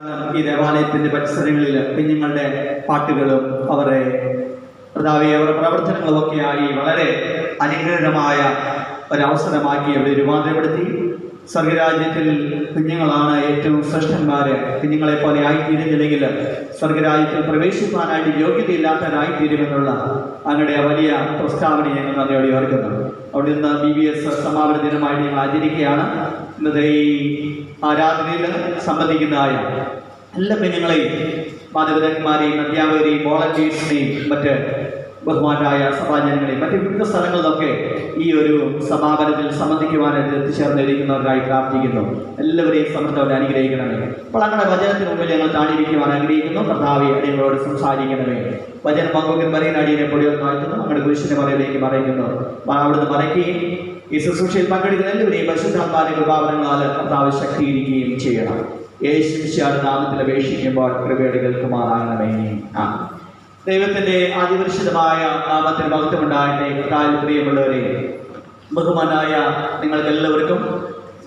ഈ ദേവാലയത്തിന്റെ പരിസരങ്ങളിൽ കുഞ്ഞുങ്ങളുടെ പാട്ടുകളും അവരുടെ പ്രവർത്തനങ്ങളും ഒക്കെയായി വളരെ അനുഗ്രഹമായ ഒരവസരമാക്കി അവരെ രൂപാന്തരപ്പെടുത്തി. സ്വർഗരാജ്യത്തിൽ കുഞ്ഞുങ്ങളാണ് ഏറ്റവും ശ്രേഷ്ഠന്മാര്. കുഞ്ഞുങ്ങളെ പോലെ ആയിത്തീരുന്നില്ലെങ്കിൽ സ്വർഗരാജ്യത്തിൽ പ്രവേശിക്കാനായിട്ട് യോഗ്യതയില്ലാത്തവരായിത്തീരുമെന്നുള്ള അങ്ങയുടെ വലിയ പ്രസ്താവന ഞങ്ങൾ നന്ദിയോടെ ഓർക്കുന്നു. അവിടെ നിന്ന് BBS സമാപന ദിനമായിട്ട് ഞങ്ങൾ ആചരിക്കുകയാണ്. ഇന്നത്തെ ഈ ആരാധനയിൽ സംബന്ധിക്കുന്നതായ എല്ലാ കുഞ്ഞുങ്ങളെയും മാതാപിതാക്കന്മാരെയും അധ്യാപകരെയും വോളണ്ടിയേഴ്സിനെയും മറ്റ് ബഹുമാനായ സഭാജനങ്ങളെയും മറ്റ് വിവിധ സ്ഥലങ്ങളിലൊക്കെ ഈ ഒരു സമാപനത്തിൽ സംബന്ധിക്കുവാനായിട്ട് എത്തിച്ചേർന്നിരിക്കുന്നവർക്കായി പ്രാർത്ഥിക്കുന്നു. എല്ലാവരെയും സമൃദ്ധവരെ അനുഗ്രഹിക്കണമേ. അപ്പോൾ അങ്ങനെ വചനത്തിന് മുമ്പിൽ ഞങ്ങൾ താണിരിക്കുവാൻ ആഗ്രഹിക്കുന്നു. കർത്താവേ, അടിയങ്ങളോട് സംസാരിക്കണമേ. വചനം പങ്കുവെക്കുന്ന പറയുന്ന അടിയനെ പൊടിയൊന്ന് താഴ്ത്തുന്നു. അങ്ങനെ കുരിശിന്റെ മറയിലേക്ക് മറയ്ക്കുന്നു. അവിടുന്ന് മറയ്ക്കുകയും ഈ ശുശ്രൂഷയിൽ പങ്കെടുക്കുന്ന എല്ലാവരെയും പരിശുദ്ധാത്മാവിന്റെ കൃപാവരങ്ങളാൽ കർത്താവ് ശക്തീകരിക്കുകയും ചെയ്യണം. യേശുവിശിഹായുടെ നാമത്തിൽ അപേക്ഷിക്കുമ്പോൾ കൃപയുടെ കേൾക്കുമാറാകണമേ. ദൈവത്തിന്റെ അതിപരിശുദ്ധമായ നാമത്തിന് മഹത്വമുണ്ടാകട്ടെ. കർത്താവിൽ പ്രിയമുള്ളവരെ, ബഹുമാനായ നിങ്ങൾക്ക് എല്ലാവർക്കും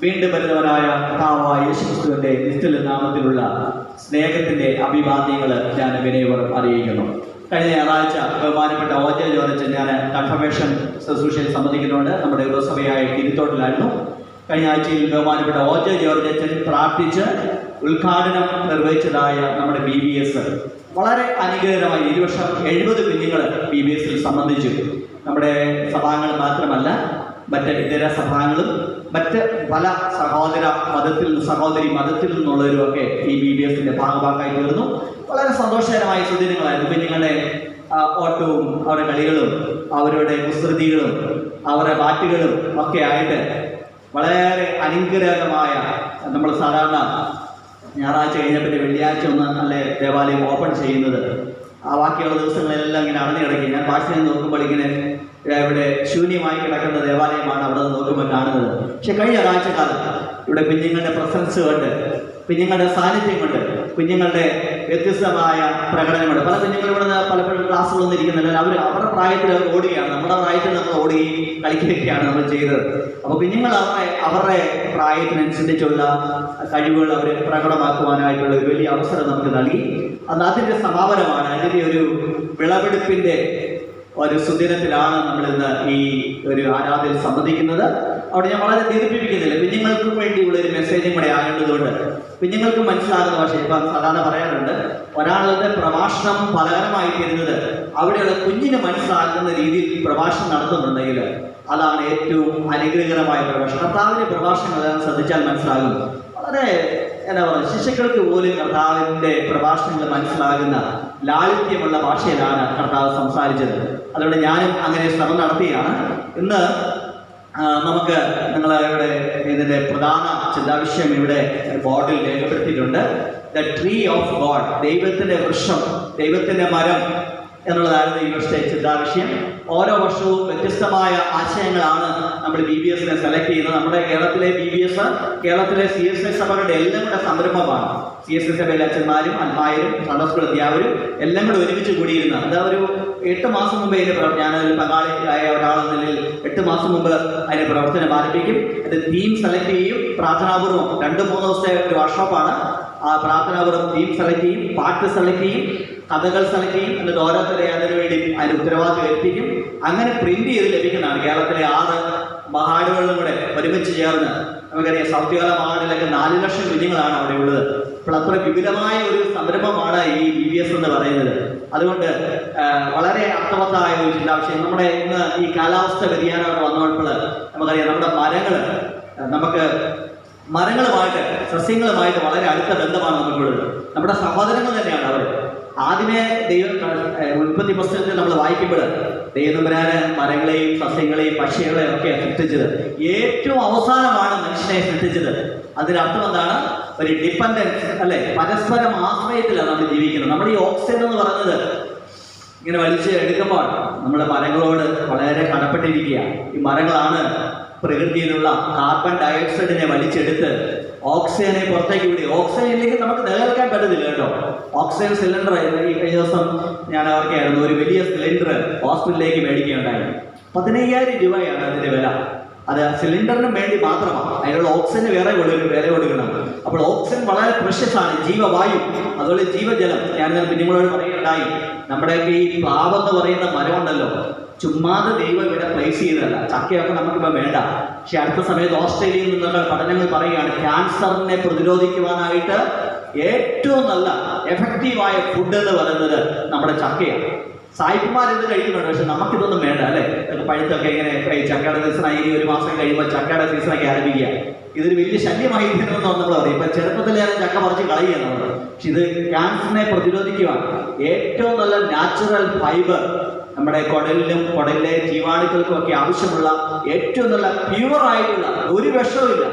വീണ്ടും വരുന്നവനായ കർത്താവായ യേശുക്രിസ്തുവിന്റെ നിസ്തുല നാമത്തിലുള്ള സ്നേഹത്തിന്റെ അഭിവാദ്യങ്ങൾ ഞാൻ വിനയപൂർവ്വം അറിയിക്കുന്നു. കഴിഞ്ഞ ഞായറാഴ്ച ബഹുമാനപ്പെട്ട OJ ജോർജ് ഞാൻ കൺഫർമേഷൻ ശുശ്രൂഷയിൽ സംബന്ധിക്കുന്നുണ്ട്. നമ്മുടെ യുവസഭയായ തിരുത്തോട്ടിലായിരുന്നു. കഴിഞ്ഞ ആഴ്ചയിൽ ബഹുമാനപ്പെട്ട OJ ജോർജ് അച്ഛൻ പ്രാർത്ഥിച്ച് ഉദ്ഘാടനം നിർവഹിച്ചതായ നമ്മുടെ BBS വളരെ അനുഗ്രഹമായി. ഈ വർഷം 70 കുഞ്ഞുങ്ങൾ BBSൽ സംബന്ധിച്ചു. നമ്മുടെ സഭാംഗങ്ങൾ മാത്രമല്ല, മറ്റ് ഇതര സഭാംഗങ്ങളും മറ്റ് പല സഹോദരി മതത്തിൽ നിന്നുള്ളവരുമൊക്കെ ഈ BBSന്റെ ഭാഗഭാഗമായി തീർന്നു. വളരെ സന്തോഷകരമായ സുദിനങ്ങളായിരുന്നു. കുഞ്ഞുങ്ങളുടെ ഓട്ടവും അവരുടെ കളികളും അവരുടെ കുസൃതികളും അവരുടെ പാട്ടുകളും ഒക്കെ ആയിട്ട് വളരെ അനുഗ്രഹമായ, നമ്മൾ സാധാരണ ഞായറാഴ്ച കഴിഞ്ഞപ്പോൾ വെള്ളിയാഴ്ച ഒന്ന് അല്ലെ ദേവാലയം ഓപ്പൺ ചെയ്യുന്നത്. ബാക്കിയുള്ള ദിവസങ്ങളെല്ലാം ഇങ്ങനെ അടഞ്ഞു കിടക്കും. ഞാൻ ഭാഷയിൽ നോക്കുമ്പോൾ ഇങ്ങനെ ഇവിടെ ശൂന്യമായി കിടക്കുന്ന ദേവാലയമാണ് അവിടെ നിന്ന് നോക്കുമ്പോൾ കാണുന്നത്. പക്ഷെ കഴിഞ്ഞ ഒരാഴ്ചക്കാലം ഇവിടെ കുഞ്ഞുങ്ങളുടെ പ്രസൻസ് കൊണ്ട്, കുഞ്ഞുങ്ങളുടെ സാന്നിധ്യം കൊണ്ട്, കുഞ്ഞുങ്ങളുടെ വ്യത്യസ്തമായ പ്രകടനം കൊണ്ട് പല കുഞ്ഞുങ്ങളും ഇവിടെ പലപ്പോഴും ക്ലാസ്സുകളൊന്നും ഇരിക്കുന്നില്ല. അവരുടെ പ്രായത്തിൽ അവർ ഓടുകയാണ്. നമ്മുടെ പ്രായത്തിൽ നമ്മൾ ഓടുകയും കളിക്കുകയൊക്കെയാണ് നമ്മൾ ചെയ്തത്. അപ്പോൾ കുഞ്ഞുങ്ങൾ അവരുടെ പ്രായത്തിനനുസരിച്ചുള്ള കഴിവുകൾ അവർ പ്രകടമാക്കുവാനായിട്ടുള്ള ഒരു വലിയ അവസരം നമുക്ക് നൽകി. അതിൻ്റെ സമാപനമാണ്. അതിൻ്റെ ഒരു വിളവെടുപ്പിൻ്റെ ഒരു സുദിനത്തിലാണ് നമ്മളിന്ന് ഈ ഒരു ആരാധനയിൽ സംബന്ധിക്കുന്നത്. അവിടെ ഞാൻ വളരെ ദീർഘിപ്പിക്കുന്നില്ല. കുഞ്ഞുങ്ങൾക്കും വേണ്ടിയുള്ള ഒരു മെസ്സേജും കൂടെ ആകേണ്ടതുകൊണ്ട് കുഞ്ഞുങ്ങൾക്ക് മനസ്സിലാകുന്ന ഭാഷ. ഇപ്പം സാധാരണ പറയാറുണ്ട്, ഒരാളുടെ പ്രഭാഷണം ഫലകരമായി തീരുന്നത് അവിടെയുള്ള കുഞ്ഞിന് മനസ്സിലാകുന്ന രീതിയിൽ പ്രഭാഷണം നടത്തുന്നുണ്ടെങ്കിൽ അതാണ് ഏറ്റവും അനുഗ്രഹകരമായ പ്രഭാഷണം. കർത്താവിൻ്റെ പ്രഭാഷണം ശ്രദ്ധിച്ചാൽ മനസ്സിലാകും. വളരെ എന്താ പറയുക, ശിശുക്കൾക്ക് പോലും കർത്താവിൻ്റെ പ്രഭാഷണങ്ങൾ മനസ്സിലാകുന്ന ലാളിത്യമുള്ള ഭാഷയിലാണ് കർത്താവ് സംസാരിച്ചത്. അതുകൊണ്ട് ഞാനും അങ്ങനെ ശ്രമം നടത്തുകയാണ്. ഇന്ന് നമുക്ക് നിങ്ങളുടെ ഇതിൻ്റെ പ്രധാന ചിന്താവിഷയം ഇവിടെ ബോർഡിൽ രേഖപ്പെടുത്തിയിട്ടുണ്ട്. ദ ട്രീ ഓഫ് ഗോഡ്, ദൈവത്തിൻ്റെ വൃക്ഷം, ദൈവത്തിൻ്റെ മരം എന്നുള്ളതായിരുന്നു ഈ വർഷത്തെ ചിന്താവിഷയം. ഓരോ വർഷവും വ്യത്യസ്തമായ ആശയങ്ങളാണ് നമ്മൾ BBSനെ സെലക്ട് ചെയ്യുന്നത്. നമ്മുടെ കേരളത്തിലെ BBS കേരളത്തിലെ CSI സഭകളുടെ എല്ലാം കൂടെ സംരംഭമാണ്. CSI സഭയിലെ അച്ഛന്മാരും അൽമായരും സന്ദർശക അധ്യാപകരും എല്ലാം കൂടെ ഒരുമിച്ച് കൂടിയിരുന്ന, അത് ഒരു 8 മാസം മുമ്പ് അതിന് ഞാനൊരു പങ്കാളിയായ ഒരാളെന്ന നിലയിൽ 8 മാസം മുമ്പ് അതിന് പ്രവർത്തനം ആരംഭിക്കും. അത് തീം സെലക്ട് ചെയ്യും. പ്രാർത്ഥനാപൂർവ്വം 2-3 ദിവസത്തെ ഒരു വർക്ക്ഷോപ്പാണ്. ആ പ്രാർത്ഥനാപൂർവ്വം തീം സെലക്ട് ചെയ്യും, പാട്ട് സെലക്ട് ചെയ്യും, കഥകൾ സെലക്ട് ചെയ്യും. എന്നിട്ട് ഓരോരുത്തരെ അതിനു വേണ്ടി അതിന് ഉത്തരവാദിത്വം ഏൽപ്പിക്കും. അങ്ങനെ പ്രിന്റ് ചെയ്ത് ലഭിക്കുന്നതാണ്. കേരളത്തിലെ 6 മഹാടുകളിലും കൂടെ ഒരുമിച്ച് ചേർന്ന് നമുക്കറിയാം, സൗത്ത് കേരള മഹാടിലൊക്കെ 4 ലക്ഷം കുഞ്ഞുങ്ങളാണ് അവിടെ ഉള്ളത്. അപ്പോൾ അത്ര വിപുലമായ ഒരു സംരംഭമാണ് ഈ BBS എന്ന് പറയുന്നത്. അതുകൊണ്ട് വളരെ അർത്ഥവത്തായ ഒരു ചിന്താവിഷയം. നമ്മുടെ ഇന്ന് ഈ കാലാവസ്ഥ വ്യതിയാനമൊക്കെ വന്നപ്പോൾ നമുക്കറിയാം, നമ്മുടെ മരങ്ങളുമായിട്ട് സസ്യങ്ങളുമായിട്ട് വളരെ അടുത്ത ബന്ധമാണ് നമുക്കുള്ളത്. നമ്മുടെ സഹോദരങ്ങൾ തന്നെയാണ് അവർ. ആദ്യമേ ഉൽപ്പത്തി പുസ്തകത്തിൽ നമ്മൾ വായിക്കുമ്പോൾ ദൈവതമ്പുരാന് മരങ്ങളെയും സസ്യങ്ങളെയും പക്ഷികളെയും ഒക്കെ സൃഷ്ടിച്ചത്. ഏറ്റവും അവസാനമാണ് മനുഷ്യനെ സൃഷ്ടിച്ചത്. അതിനർത്ഥം എന്താണ്? ഒരു ഡിപ്പെൻഡൻസ് അല്ലെ, പരസ്പരം ആശ്രയത്തിലാണ് നമ്മൾ ജീവിക്കുന്നത്. നമ്മൾ ഈ ഓക്സിജൻ എന്ന് പറയുന്നത് ഇങ്ങനെ വലിച്ച് എടുക്കുമ്പോൾ നമ്മൾ മരങ്ങളോട് വളരെ കടപ്പെട്ടിരിക്കുക. ഈ മരങ്ങളാണ് പ്രകൃതിയിലുള്ള കാർബൺ ഡയോക്സൈഡിനെ വലിച്ചെടുത്ത് ഓക്സിജനെ പുറത്തേക്ക് വിടുക. ഓക്സിജൻ ഇല്ലെങ്കിൽ നമുക്ക് നിലനിൽക്കാൻ പറ്റത്തില്ല കേട്ടോ. ഓക്സിജൻ സിലിണ്ടർ ഈ കഴിഞ്ഞ ദിവസം ഞാൻ ഓർക്കുകയായിരുന്നു, ഒരു വലിയ സിലിണ്ടർ ഹോസ്പിറ്റലിലേക്ക് മേടിക്കുകയുണ്ടായി. 15,000 രൂപയാണ് അതിൻ്റെ വില. അത് സിലിണ്ടറിന് വേണ്ടി മാത്രമാണ്. അതിനുള്ള ഓക്സിജന് വേറെ കൊടുക്കണം. അപ്പോൾ ഓക്സിജൻ വളരെ പ്രഷ്യസ് ആണ്, ജീവവായു, അതുപോലെ ജീവജലം. ഞാൻ കുഞ്ഞുങ്ങളോട് പറയുകയുണ്ടായി, നമ്മുടെയൊക്കെ ഈ പ്ലാവ് എന്ന് പറയുന്ന മരമുണ്ടല്ലോ, ചുമ്മാതെ ദൈവം ഇവിടെ പ്ലേസ് ചെയ്തതല്ല. ചക്കയൊക്കെ നമുക്കിപ്പോൾ വേണ്ട. പക്ഷെ അടുത്ത സമയത്ത് ഓസ്ട്രേലിയയിൽ നിന്നുള്ള പഠനങ്ങൾ പറയുകയാണ്, ക്യാൻസറിനെ പ്രതിരോധിക്കുവാനായിട്ട് ഏറ്റവും നല്ല എഫക്റ്റീവായ ഫുഡ് എന്ന് പറയുന്നത് നമ്മുടെ ചക്കയാണ്. സായിപ്പുമാർ ഇത് കഴിക്കുന്നുണ്ട്, പക്ഷെ നമുക്കിതൊന്നും വേണ്ട അല്ലേ. പഴുത്തൊക്കെ ഇങ്ങനെ ചക്കയുടെ സീസണായി, ഇനി ഒരു മാസം കഴിയുമ്പോൾ ചക്കയുടെ സീസണൊക്കെ ആരംഭിക്കുക. ഇതൊരു വലിയ ശല്യമായി തീരണമെന്ന് നമ്മൾ പറയും. ഇപ്പം ചെറുപ്പത്തിൽ ഞാൻ ചക്ക പറിച്ച് കളയുക നമ്മൾ. പക്ഷെ ഇത് ക്യാൻസറിനെ പ്രതിരോധിക്കുവാൻ ഏറ്റവും നല്ല നാച്ചുറൽ ഫൈബർ, നമ്മുടെ കുടലിലെ ജീവാണുക്കൾക്കും ഒക്കെ ആവശ്യമുള്ള ഏറ്റവും നല്ല പ്യുവറായിട്ടുള്ള, ഒരു വിഷവുമില്ല.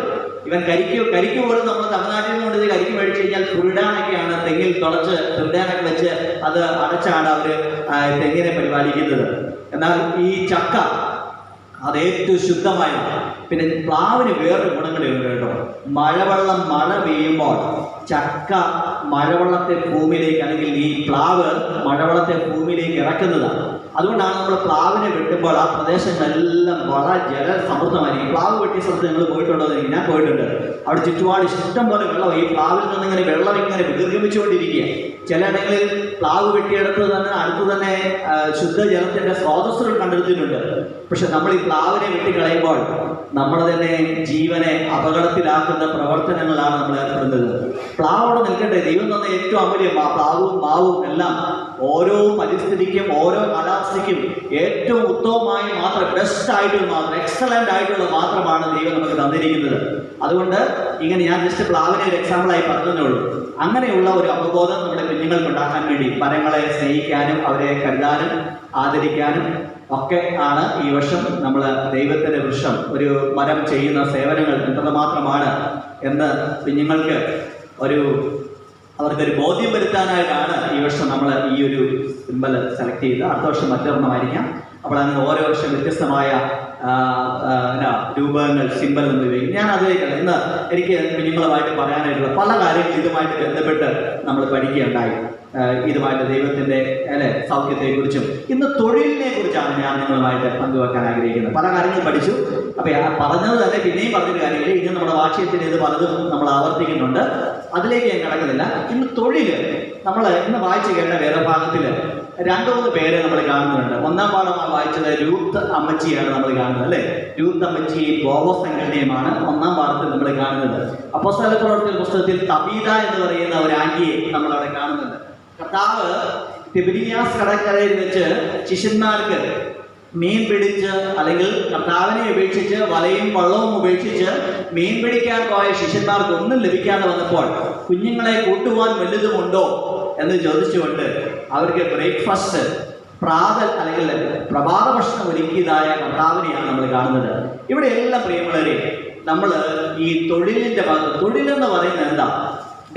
ഇവൻ കരിക്ക് പോലും നമ്മൾ തമിഴ്നാട്ടിൽ നിന്ന് കൊണ്ട് കരിക്ക് മേടിച്ചു കഴിഞ്ഞാൽ ഫുൾഡാനൊക്കെയാണ് തെങ്ങിൽ തുളച്ച് ഫുൾഡാനൊക്കെ വെച്ച് അത് അടച്ചാണ് അവർ തെങ്ങിനെ പരിപാലിക്കുന്നത്. എന്നാൽ ഈ ചക്ക അത് ഏറ്റവും ശുദ്ധമായ. പിന്നെ പ്ലാവിന് വേറൊരു ഗുണങ്ങളുണ്ട് കേട്ടോ. മഴ പെയ്യുമ്പോൾ ചക്ക മഴവെള്ളത്തെ ഭൂമിയിലേക്ക്, അല്ലെങ്കിൽ ഈ പ്ലാവ് മഴവെള്ളത്തെ ഭൂമിയിലേക്ക് ഇറക്കുന്നതാണ്. അതുകൊണ്ടാണ് നമ്മൾ പ്ലാവിനെ വെട്ടുമ്പോൾ ആ പ്രദേശങ്ങളെല്ലാം വളരെ ജലസമൃദ്ധമായിരിക്കും. പ്ലാവ് വെട്ടിയ സ്ഥലത്ത് നിങ്ങൾ പോയിട്ടുണ്ടോ? ഞാൻ പോയിട്ടുണ്ട്. അവിടെ ചുറ്റുപാട് ഇഷ്ടം പോലെ വെള്ളം, ഈ പ്ലാവിൽ നിന്ന് ഇങ്ങനെ വെള്ളം ഇങ്ങനെ വികർഗമിച്ചുകൊണ്ടിരിക്കുക. ചിലയിടങ്ങളിൽ പ്ലാവ് വെട്ടിയെടുത്ത് തന്നെ അടുത്ത് തന്നെ ശുദ്ധജലത്തിന്റെ സ്രോതസ്സുകൾ കണ്ടെടുത്തിട്ടുണ്ട്. പക്ഷെ നമ്മൾ ഈ പ്ലാവിനെ വെട്ടിക്കളയുമ്പോൾ നമ്മുടെ തന്നെ ജീവനെ അപകടത്തിലാക്കുന്ന പ്രവർത്തനങ്ങളാണ് നമ്മൾ ഏർപ്പെടുന്നത്. പ്ലാവോടെ നിൽക്കട്ടെ, ദൈവം തന്ന ഏറ്റവും അമൂല്യം പ്ലാവും മാവും എല്ലാം ഓരോ പരിസ്ഥിതിക്കും ഓരോ കാലാവസ്ഥയ്ക്കും ഏറ്റവും ഉത്തമമായി മാത്രം, ബെസ്റ്റ് ആയിട്ടുള്ള മാത്രം, എക്സലന്റ് ആയിട്ടുള്ള മാത്രമാണ് ദൈവം നമുക്ക് തന്നിരിക്കുന്നത്. അതുകൊണ്ട് ഇങ്ങനെ ഞാൻ ജസ്റ്റ് പ്ലാവിനെ ഒരു എക്സാമ്പിളായി പറഞ്ഞതേ ഉള്ളൂ. അങ്ങനെയുള്ള ഒരു അവബോധം നമ്മുടെ കുഞ്ഞുങ്ങൾക്ക് ഉണ്ടാക്കാൻ വേണ്ടി മരങ്ങളെ സ്നേഹിക്കാനും അവരെ കരുതാനും ആദരിക്കാനും ഒക്കെ ആണ് ഈ വർഷം നമ്മൾ ദൈവത്തിൻ്റെ വൃക്ഷം ഒരു മരം ചെയ്യുന്ന സേവനങ്ങൾ എത്രമാത്രമാണ് എന്ന് കുഞ്ഞുങ്ങൾക്ക് അവർക്കൊരു ബോധ്യം വരുത്താനായിട്ടാണ് ഈ വർഷം നമ്മൾ ഈ ഒരു സിമ്പൽ സെലക്ട് ചെയ്ത്. അടുത്ത വർഷം മറ്റൊരെണ്ണമായിരിക്കാം. അപ്പോൾ അങ്ങനെ ഓരോ വർഷം വ്യത്യസ്തമായ രൂപങ്ങൾ, സിമ്പൽ എന്ന് ഉപയോഗിക്കും. ഞാൻ അതിലേക്കല്ല ഇന്ന് എനിക്ക് കുഞ്ഞുങ്ങളുമായിട്ട് പറയാനായിട്ടുള്ള പല കാര്യങ്ങളും ഇതുമായിട്ട് ബന്ധപ്പെട്ട് നമ്മൾ പഠിക്കുകയുണ്ടായി. ഇതുമായിട്ട് ദൈവത്തിൻ്റെ സൗഖ്യത്തെക്കുറിച്ചും ഇന്ന് തൊഴിലിനെ കുറിച്ചാണ് ഞാൻ നിങ്ങളുമായിട്ട് പങ്കുവെക്കാൻ ആഗ്രഹിക്കുന്നത്. പല കാര്യങ്ങൾ പഠിച്ചു. അപ്പോൾ പറഞ്ഞത് തന്നെ പിന്നെയും പറഞ്ഞൊരു കാര്യമില്ല. ഇനി നമ്മുടെ വാക്യത്തിൽ ഇത് പലതും നമ്മൾ ആവർത്തിക്കുന്നുണ്ട്. അതിലേക്ക് ഞാൻ കിടക്കുന്നില്ല. ഇന്ന് തൊഴിൽ നമ്മൾ ഇന്ന് വായിച്ചു കേട്ട വേദഭാഗത്തിൽ 2-3 പേരെ നമ്മൾ കാണുന്നുണ്ട്. ഒന്നാം പാഠമാണ് വായിച്ചത് രൂത്ത് അമ്മച്ചിയാണ് നമ്മൾ കാണുന്നത് അല്ലേ. രൂത്ത് അമ്മച്ചിയും ബോവസ് സംഘടനയുമാണ് ഒന്നാം പാഠത്തിൽ നമ്മൾ കാണുന്നത്. അപ്പോസ്തലപ്രവൃത്തികളുടെ പുസ്തകത്തിൽ തബീത എന്ന് പറയുന്ന ഒരു ആന്റിയെ നമ്മൾ അവിടെ കാണുന്നുണ്ട്. കർത്താവ് തിബിരിയാസ് കടൽക്കരയിൽ വെച്ച് ശിഷ്യന്മാർക്ക് മീൻ പിടിച്ച്, അല്ലെങ്കിൽ കർത്താവിനെ ഉപേക്ഷിച്ച് വലയും വള്ളവും ഉപേക്ഷിച്ച് മീൻ പിടിക്കാൻ പോയ ശിഷ്യന്മാർക്ക് ഒന്നും ലഭിക്കാതെ വന്നപ്പോൾ കുഞ്ഞുങ്ങളെ കൂട്ടുവാൻ വലുതുമുണ്ടോ എന്ന് ചോദിച്ചുകൊണ്ട് അവർക്ക് ബ്രേക്ക്ഫാസ്റ്റ് അല്ലെങ്കിൽ പ്രഭാത ഭക്ഷണം ഒരുക്കിയതായ കർത്താവിനെയാണ് നമ്മൾ കാണുന്നത്. ഇവിടെ എല്ലാം പ്രിയമുള്ളവരെ, നമ്മൾ ഈ തൊഴിലിൻ്റെ ഭാഗത്ത്, തൊഴിലെന്ന് പറയുന്നത് എന്താ?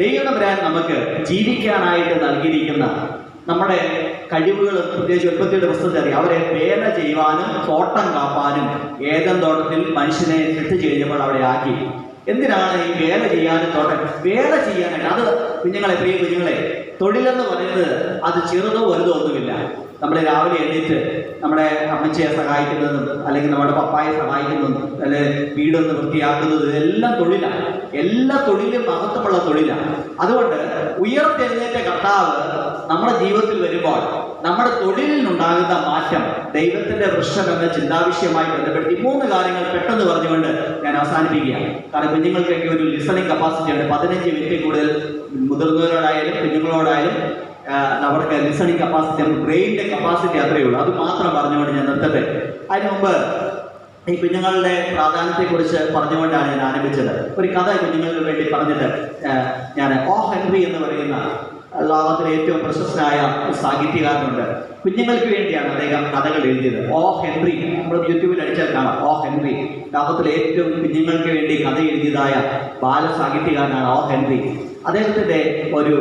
ദൈവതമ്പുരാൻ നമുക്ക് ജീവിക്കാനായിട്ട് നൽകിയിരിക്കുന്ന നമ്മുടെ കഴിവുകൾ, പ്രത്യേകിച്ച് ഉൽപ്പത്തിയുടെ പുസ്തകത്തിൽ അറിയാം, അവരെ വേല ചെയ്യുവാനും തോട്ടം കാപ്പാനും ഏദൻ തോട്ടത്തിൽ മനുഷ്യനെ സൃഷ്ടിച്ചു കഴിഞ്ഞപ്പോൾ അവിടെ ആക്കി. എന്തിനാണ് ഈ വേല ചെയ്യാനും വേല ചെയ്യാനായിട്ട്? അത് കുഞ്ഞുങ്ങളെ, പ്രിയ കുഞ്ഞുങ്ങളെ, തൊഴിലെന്ന് പറയുന്നത് അത് ചെറുതോ വലുതോ ഒന്നുമില്ല. നമ്മൾ രാവിലെ എണീറ്റ് നമ്മുടെ അമ്മച്ചിയെ സഹായിക്കുന്നതും അല്ലെങ്കിൽ നമ്മുടെ പപ്പായെ സഹായിക്കുന്നതും അല്ലെങ്കിൽ വീടൊന്ന് വൃത്തിയാക്കുന്നതും ഇതെല്ലാം തൊഴിലാണ്. എല്ലാ തൊഴിലും മഹത്വമുള്ള തൊഴിലാണ്. അതുകൊണ്ട് ഉയർത്തെഴുന്നേറ്റ കർത്താവ് നമ്മുടെ ജീവിതത്തിൽ വരുമ്പോൾ നമ്മുടെ തൊഴിലിനുണ്ടാകുന്ന മാറ്റം ദൈവത്തിൻ്റെ വൃക്ഷം എന്ന ചിന്താവിഷയവുമായി ബന്ധപ്പെടുത്തി 3 കാര്യങ്ങൾ പെട്ടെന്ന് പറഞ്ഞുകൊണ്ട് ഞാൻ അവസാനിപ്പിക്കുകയാണ്. കാരണം കുഞ്ഞുങ്ങൾക്കൊക്കെ ഒരു ലിസണിങ് കപ്പാസിറ്റി ഉണ്ട്. 15 മിനിറ്റ് കൂടുതൽ മുതിർന്നവരോടായാലും കുഞ്ഞുങ്ങളോടായാലും അവർക്ക് ലിസണിങ് കപ്പാസിറ്റി, ബ്രെയിനിൻ്റെ കപ്പാസിറ്റി അത്രയേ ഉള്ളൂ. അത് മാത്രം പറഞ്ഞുകൊണ്ട് ഞാൻ നിർത്തട്ടെ. അതിന് മുമ്പ് ഈ കുഞ്ഞുങ്ങളുടെ പ്രാധാന്യത്തെക്കുറിച്ച് പറഞ്ഞുകൊണ്ടാണ് ഞാൻ ആരംഭിച്ചത്. ഒരു കഥ കുഞ്ഞുങ്ങൾക്ക് വേണ്ടി പറഞ്ഞിട്ട് ഞാൻ ഹെൻറി എന്ന് പറയുന്ന ലോകത്തിലെ ഏറ്റവും പ്രശസ്തനായ സാഹിത്യകാരനുണ്ട്. കുഞ്ഞുങ്ങൾക്ക് വേണ്ടിയാണ് അദ്ദേഹം കഥകൾ എഴുതിയത്. ഹെൻറി, നമ്മൾ യൂട്യൂബിൽ അടിച്ചാൽ കാണാം. ഹെൻറി ലോകത്തിലെ ഏറ്റവും കുഞ്ഞുങ്ങൾക്ക് വേണ്ടി കഥ എഴുതിയതായ ബാലസാഹിത്യകാരനാണ് ഹെൻറി. അദ്ദേഹത്തിൻ്റെ ഒരു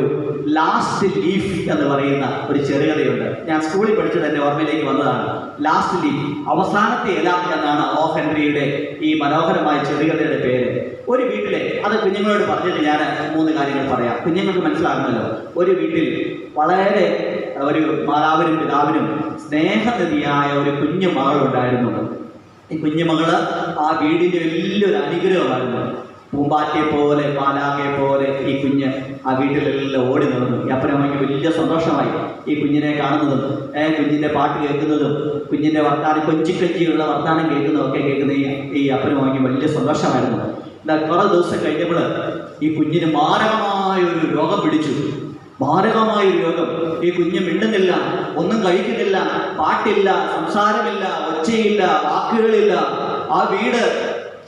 ലാസ്റ്റ് ലീഫ് എന്ന് പറയുന്ന ഒരു ചെറുകഥയുണ്ട്. ഞാൻ സ്കൂളിൽ പഠിച്ചത് എൻ്റെ ഓർമ്മയിലേക്ക് വന്നതാണ്. ലാസ്റ്റ് ലീഫ്, അവസാനത്തെ ഇല എന്നാണ് ഹെൻറിയുടെ ഈ മനോഹരമായ ചെറുകഥയുടെ പേര്. ഒരു വീട്ടിലെ, അത് കുഞ്ഞുങ്ങളോട് പറഞ്ഞിട്ട് ഞാൻ 3 കാര്യങ്ങൾ പറയാം, കുഞ്ഞുങ്ങൾക്ക് മനസ്സിലാകുമല്ലോ. ഒരു വീട്ടിൽ വളരെ ഒരു മാതാവിനും പിതാവിനും സ്നേഹനിധിയായ ഒരു കുഞ്ഞു മകളുണ്ടായിരുന്നു. ഈ കുഞ്ഞുമകള് ആ വീടിൻ്റെ വലിയൊരു അനുഗ്രഹമായിരുന്നു. പൂമ്പാറ്റയെ പോലെ മാലാഖയെ പോലെ ഈ കുഞ്ഞ് ആ വീട്ടിലെല്ലാം ഓടി നടന്നു. ഈ അപ്പനും അമ്മയ്ക്ക് വലിയ സന്തോഷമായി ഈ കുഞ്ഞിനെ കാണുന്നതും കുഞ്ഞിൻ്റെ പാട്ട് കേൾക്കുന്നതും കുഞ്ഞിൻ്റെ വർത്താനം കൊഞ്ചിക്കൊഞ്ചിയുള്ള വർത്താനം കേൾക്കുന്നതൊക്കെ കേൾക്കുന്ന ഈ അപ്പനും അമ്മയ്ക്ക് വലിയ സന്തോഷമായിരുന്നു. എന്നാൽ കുറേ ദിവസം കഴിഞ്ഞപ്പോൾ ഈ കുഞ്ഞിന് മാരകമായൊരു രോഗം പിടിച്ചു. മാരകമായൊരു രോഗം. ഈ കുഞ്ഞ് മിണ്ടുന്നില്ല, ഒന്നും കഴിക്കുന്നില്ല, പാട്ടില്ല, സംസാരമില്ല, ഒച്ചയില്ല, വാക്കുകളില്ല. ആ വീട്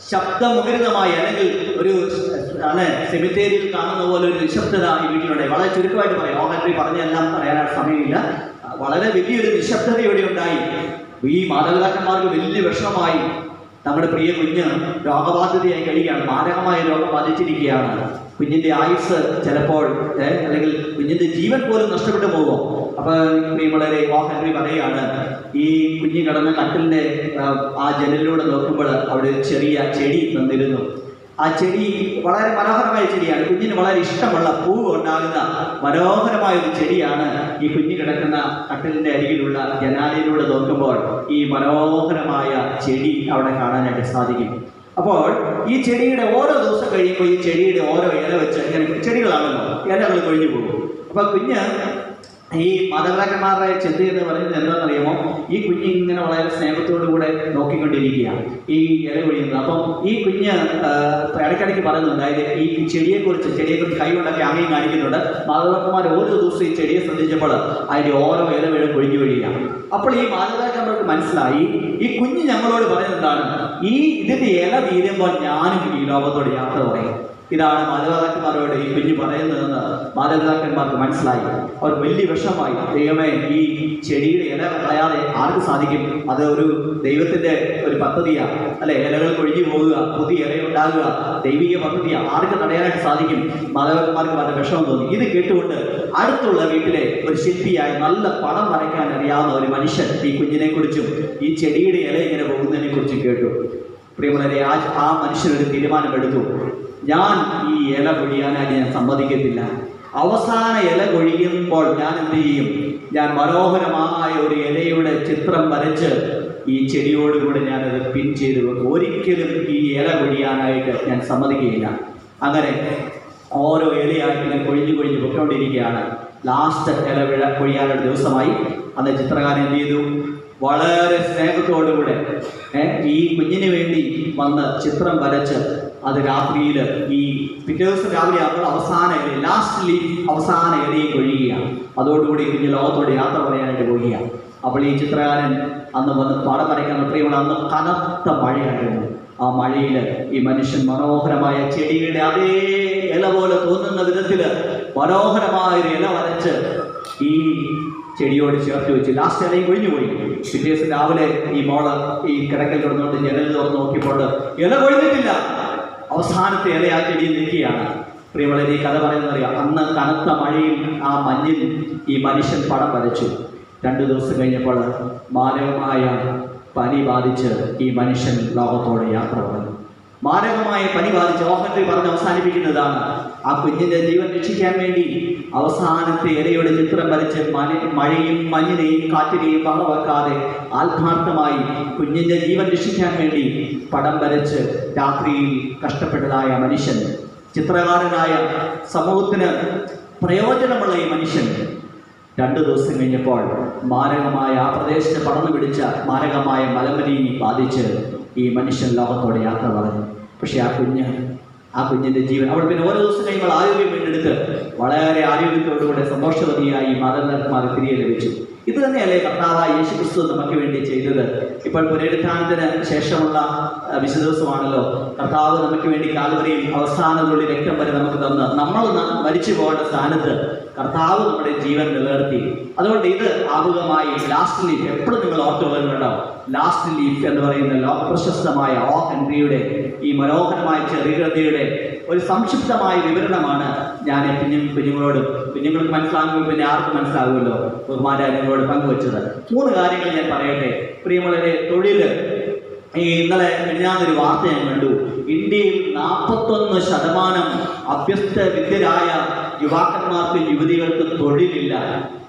ശബ്ദമുഖരിതമായി, അല്ലെങ്കിൽ ഒരു സെമിത്തേരിയിൽ കാണുന്ന പോലെ ഒരു നിശബ്ദത ഈ വീട്ടിലുണ്ടായി. വളരെ ചുരുക്കമായിട്ട് പറയാം, ഓഹൻറി പറഞ്ഞെല്ലാം പറയാൻ സമയമില്ല. വളരെ വലിയൊരു നിശബ്ദത ഇവിടെ ഉണ്ടായി. ഈ മാതാപിതാക്കന്മാർക്ക് വലിയ വിഷമമായി. നമ്മുടെ പ്രിയ കുഞ്ഞ് രോഗബാധിതയായി കഴിയുകയാണ്, മാരകമായ രോഗം ബാധിച്ചിരിക്കുകയാണ്. കുഞ്ഞിൻ്റെ ആയുസ് ചിലപ്പോൾ അല്ലെങ്കിൽ കുഞ്ഞിൻ്റെ ജീവൻ പോലും നഷ്ടപ്പെട്ടു പോകും. അപ്പോൾ വളരെ ഓഹൻറി പറയുകയാണ്, ഈ കുഞ്ഞ് കിടന്ന കട്ടിലിൻ്റെ ആ ജനലിലൂടെ നോക്കുമ്പോൾ അവിടെ ചെറിയ ചെടി നിന്നിരുന്നു. ആ ചെടി വളരെ മനോഹരമായ ചെടിയാണ്. കുഞ്ഞിന് വളരെ ഇഷ്ടമുള്ള പൂവ് ഉണ്ടാകുന്ന മനോഹരമായ ഒരു ചെടിയാണ്. ഈ കുഞ്ഞ് കിടക്കുന്ന കട്ടിലിൻ്റെ അരികിലുള്ള ജനാലയിലൂടെ നോക്കുമ്പോൾ ഈ മനോഹരമായ ചെടി അവിടെ കാണാനായിട്ട് സാധിക്കും. അപ്പോൾ ഈ ചെടിയുടെ ഓരോ ദിവസം കഴിയുമ്പോൾ ഈ ചെടിയുടെ ഓരോ ഇല വെച്ച് ഇങ്ങനെ ചെടികളാണല്ലോ, ഇലകൾ കൊഴിഞ്ഞു പോകും. അപ്പോൾ കുഞ്ഞ് ഈ മാതാപിതാക്കന്മാരുടെ ചിന്ത എന്ന് പറയുന്നത് എന്താണെന്നറിയാമോ, ഈ കുഞ്ഞ് ഇങ്ങനെ വളരെ സ്നേഹത്തോടു കൂടെ നോക്കിക്കൊണ്ടിരിക്കുകയാണ് ഈ ഇല കൊഴിയുന്നത്. അപ്പം ഈ കുഞ്ഞ് ഇടയ്ക്കിടയ്ക്ക് പറയുന്നുണ്ട്, അതായത് ഈ ചെടിയെക്കുറിച്ച് കൈ കൊണ്ടൊക്കെ അങ്ങേയും കാണിക്കുന്നുണ്ട്. മാതാപിതാക്കന്മാർ ഓരോ ദിവസവും ഈ ചെടിയെ ശ്രദ്ധിച്ചപ്പോൾ അതിൻ്റെ ഓരോ ഇലവേഴും കൊഴിഞ്ഞു വീഴുകയാണ്. അപ്പോൾ ഈ മാതാപിതാക്കന്മാർക്ക് മനസ്സിലായി, ഈ കുഞ്ഞ് ഞങ്ങളോട് പറയുന്നത് എന്താണ്, ഇതിൻ്റെ ഇല തീരുമ്പോൾ ഞാനും ഈ ലോകത്തോട് യാത്ര പറയും. ഇതാണ് മാതാപിതാക്കന്മാരോട് ഈ കുഞ്ഞ് പറയുന്നതെന്ന് മാതാപിതാക്കന്മാർക്ക് മനസ്സിലായി. അവർ വലിയ വിഷമമായി. ദൈവമേ, ഈ ചെടിയുടെ ഇല കളയാതെ ആർക്ക് സാധിക്കും? അത് ഒരു ദൈവത്തിൻ്റെ ഒരു പദ്ധതിയാണ് അല്ലെ? ഇലകൾ കൊഴിഞ്ഞു പോകുക, പുതിയ ഇലയുണ്ടാകുക ദൈവിക പദ്ധതിയാണ്. ആർക്ക് തടയാനായിട്ട് സാധിക്കും? മാതാപിതാക്കന്മാർക്ക് വളരെ വിഷമം തോന്നി. ഇത് കേട്ടുകൊണ്ട് അടുത്തുള്ള വീട്ടിലെ ഒരു ശില്പിയായ നല്ല പടം വരയ്ക്കാൻ അറിയാവുന്ന ഒരു മനുഷ്യൻ ഈ കുഞ്ഞിനെ കുറിച്ചും ഈ ചെടിയുടെ ഇല ഇങ്ങനെ പോകുന്നതിനെ കുറിച്ചും കേട്ടു. പ്രിയമുള്ളവരെ, ആ മനുഷ്യനൊരു തീരുമാനമെടുത്തു. ഞാൻ ഈ ഇല കൊഴിയാനായിട്ട് ഞാൻ സമ്മതിക്കത്തില്ല. അവസാന ഇല കൊഴിയുമ്പോൾ ഞാൻ എന്ത് ചെയ്യും? ഞാൻ മനോഹരമായ ഒരു ഇലയുടെ ചിത്രം വരച്ച് ഈ ചെടിയോടുകൂടെ ഞാനത് പിൻ ചെയ്ത് വെക്കും. ഒരിക്കലും ഈ ഇല കൊഴിയാനായിട്ട് ഞാൻ സമ്മതിക്കുകയില്ല. അങ്ങനെ ഓരോ ഇലയായിട്ട് ഇങ്ങനെ കൊഴിഞ്ഞു പൊയ്ക്കൊണ്ടിരിക്കുകയാണ്. ലാസ്റ്റ് ഇല കൊഴിയാനൊരു ദിവസമായി. അന്ന് ചിത്രകാരൻ എന്ത് ചെയ്തു? വളരെ സ്നേഹത്തോടുകൂടെ ഈ കുഞ്ഞിന് വേണ്ടി വന്ന് ചിത്രം വരച്ച് അത് രാത്രിയിൽ ഈ പിറ്റേ ദിവസം രാവിലെ ആകുമ്പോൾ അവസാന ഇല, ലാസ്റ്റ് ലീഫ്, അവസാന ഇലയും കൊഴിയുകയാണ്. അതോടുകൂടി കുഞ്ഞ് ലോകത്തോട് യാത്ര പറയാനായിട്ട് പോവുകയാണ്. അപ്പോൾ ഈ ചിത്രകാരൻ അന്ന് വന്ന് പടം വരയ്ക്കാൻ പ്രിയമുള്ള അന്ന് കനത്ത മഴയായിരുന്നു. ആ മഴയിൽ ഈ മനുഷ്യൻ മനോഹരമായ ചെടിയുടെ അതേ ഇല പോലെ തോന്നുന്ന വിധത്തിൽ മനോഹരമായൊരു ഇല വരച്ച് ഈ ചെടിയോട് ചേർത്ത് വെച്ച് ലാസ്റ്റ് ഇലയും കൊഴിഞ്ഞു പോയി. പിറ്റേ ദിവസം രാവിലെ ഈ മോള് ഈ കിടക്കൽ കിടന്നുകൊണ്ട് ജനൽ തുറന്ന് നോക്കിയപ്പോൾ ഇല കൊഴിഞ്ഞിട്ടില്ല. അവസാനത്തെ ഇല ആ ചെടിയിൽ നിൽക്കുകയാണ്. പ്രിയമുള്ളവരെ, ഈ കഥ പറയുന്നറിയാം. അന്ന് കനത്ത മഴയിൽ ആ മഞ്ഞിൽ ഈ മനുഷ്യൻ പടം വരച്ചു. 2 ദിവസം കഴിഞ്ഞപ്പോൾ മാരകമായ പനി ബാധിച്ച് ഈ മനുഷ്യൻ ലോകത്തോടെ യാത്ര പറഞ്ഞു. മാരകമായ പനി ബാധിച്ച് ഓഹൻറി പറഞ്ഞ് അവസാനിപ്പിക്കുന്നതാണ്, ആ കുഞ്ഞിൻ്റെ ജീവൻ രക്ഷിക്കാൻ വേണ്ടി അവസാനത്തെ ഇലയുടെ ചിത്രം വരച്ച് മഴയും മഞ്ഞിനെയും കാറ്റിനെയും വകവെക്കാതെ ആത്മാർത്ഥമായി കുഞ്ഞിൻ്റെ ജീവൻ രക്ഷിക്കാൻ വേണ്ടി പടം വരച്ച് രാത്രിയിൽ കഷ്ടപ്പെട്ടതായ മനുഷ്യൻ, ചിത്രകാരനായ സമൂഹത്തിന് പ്രയോജനമുള്ള ഈ മനുഷ്യൻ 2 ദിവസം കഴിഞ്ഞപ്പോൾ മാരകമായ ആ പ്രദേശത്ത് പടർന്നു പിടിച്ച മാരകമായ മലമ്പനി ബാധിച്ച് ഈ മനുഷ്യൻ ലോകത്തോടെ യാത്ര പറഞ്ഞു. പക്ഷേ ആ കുഞ്ഞിൻ്റെ ജീവൻ അവൾ പിന്നെ ഓരോ ദിവസം കഴിയുമ്പോൾ ആരോഗ്യം വീണ്ടെടുത്ത് വളരെ ആരോഗ്യത്തോടുകൂടെ സന്തോഷവതിയായി മാതാപിതാക്കന്മാർ തിരികെ ലഭിച്ചു. ഇത് തന്നെയല്ലേ കർത്താവായ യേശുക്രിസ്തു നമുക്ക് വേണ്ടി ചെയ്തത്? ഇപ്പോൾ പുനരുത്ഥാനത്തിന് ശേഷമുള്ള വിശുദ്ധദിവസമാണല്ലോ. കർത്താവ് നമുക്ക് വേണ്ടി കാൽവരിയിൽ അവസാന തുള്ളി രക്തം വരെ നമുക്ക് തന്ന് നമ്മൾ മരിച്ചു പോകേണ്ട സ്ഥാനത്ത് കർത്താവ് നമ്മുടെ ജീവൻ നിലനിർത്തി. അതുകൊണ്ട് ഇത് ആമുഖമായി ലാസ്റ്റ് ലീഫ് എപ്പോഴും നിങ്ങൾ ഓർത്തുകൊള്ളുന്നുണ്ടോ? ലാസ്റ്റ് ലീഫ് എന്ന് പറയുന്ന ലോകപ്രശസ്തമായ ഓഹൻറിയുടെ ഈ മനോഹരമായ ചെറുകഥയുടെ ഒരു സംക്ഷിപ്തമായ വിവരണമാണ് ഞാൻ കുഞ്ഞുങ്ങൾക്ക് മനസ്സിലാകുമ്പോൾ പിന്നെ ആർക്കും മനസ്സിലാകുമല്ലോ ബഹുമാനാര്യങ്ങളോട് പങ്കുവച്ചത്. 3 കാര്യങ്ങൾ ഞാൻ പറയട്ടെ. പ്രിയമുള്ളവരെ, തൊഴിൽ. ഇന്നലെ ഞാനൊരു വാർത്ത ഞാൻ കണ്ടു. ഇന്ത്യയിൽ 41% അഭ്യസ്ത വിദ്യരായ യുവാക്കന്മാർക്കും യുവതികൾക്കും തൊഴിലില്ല.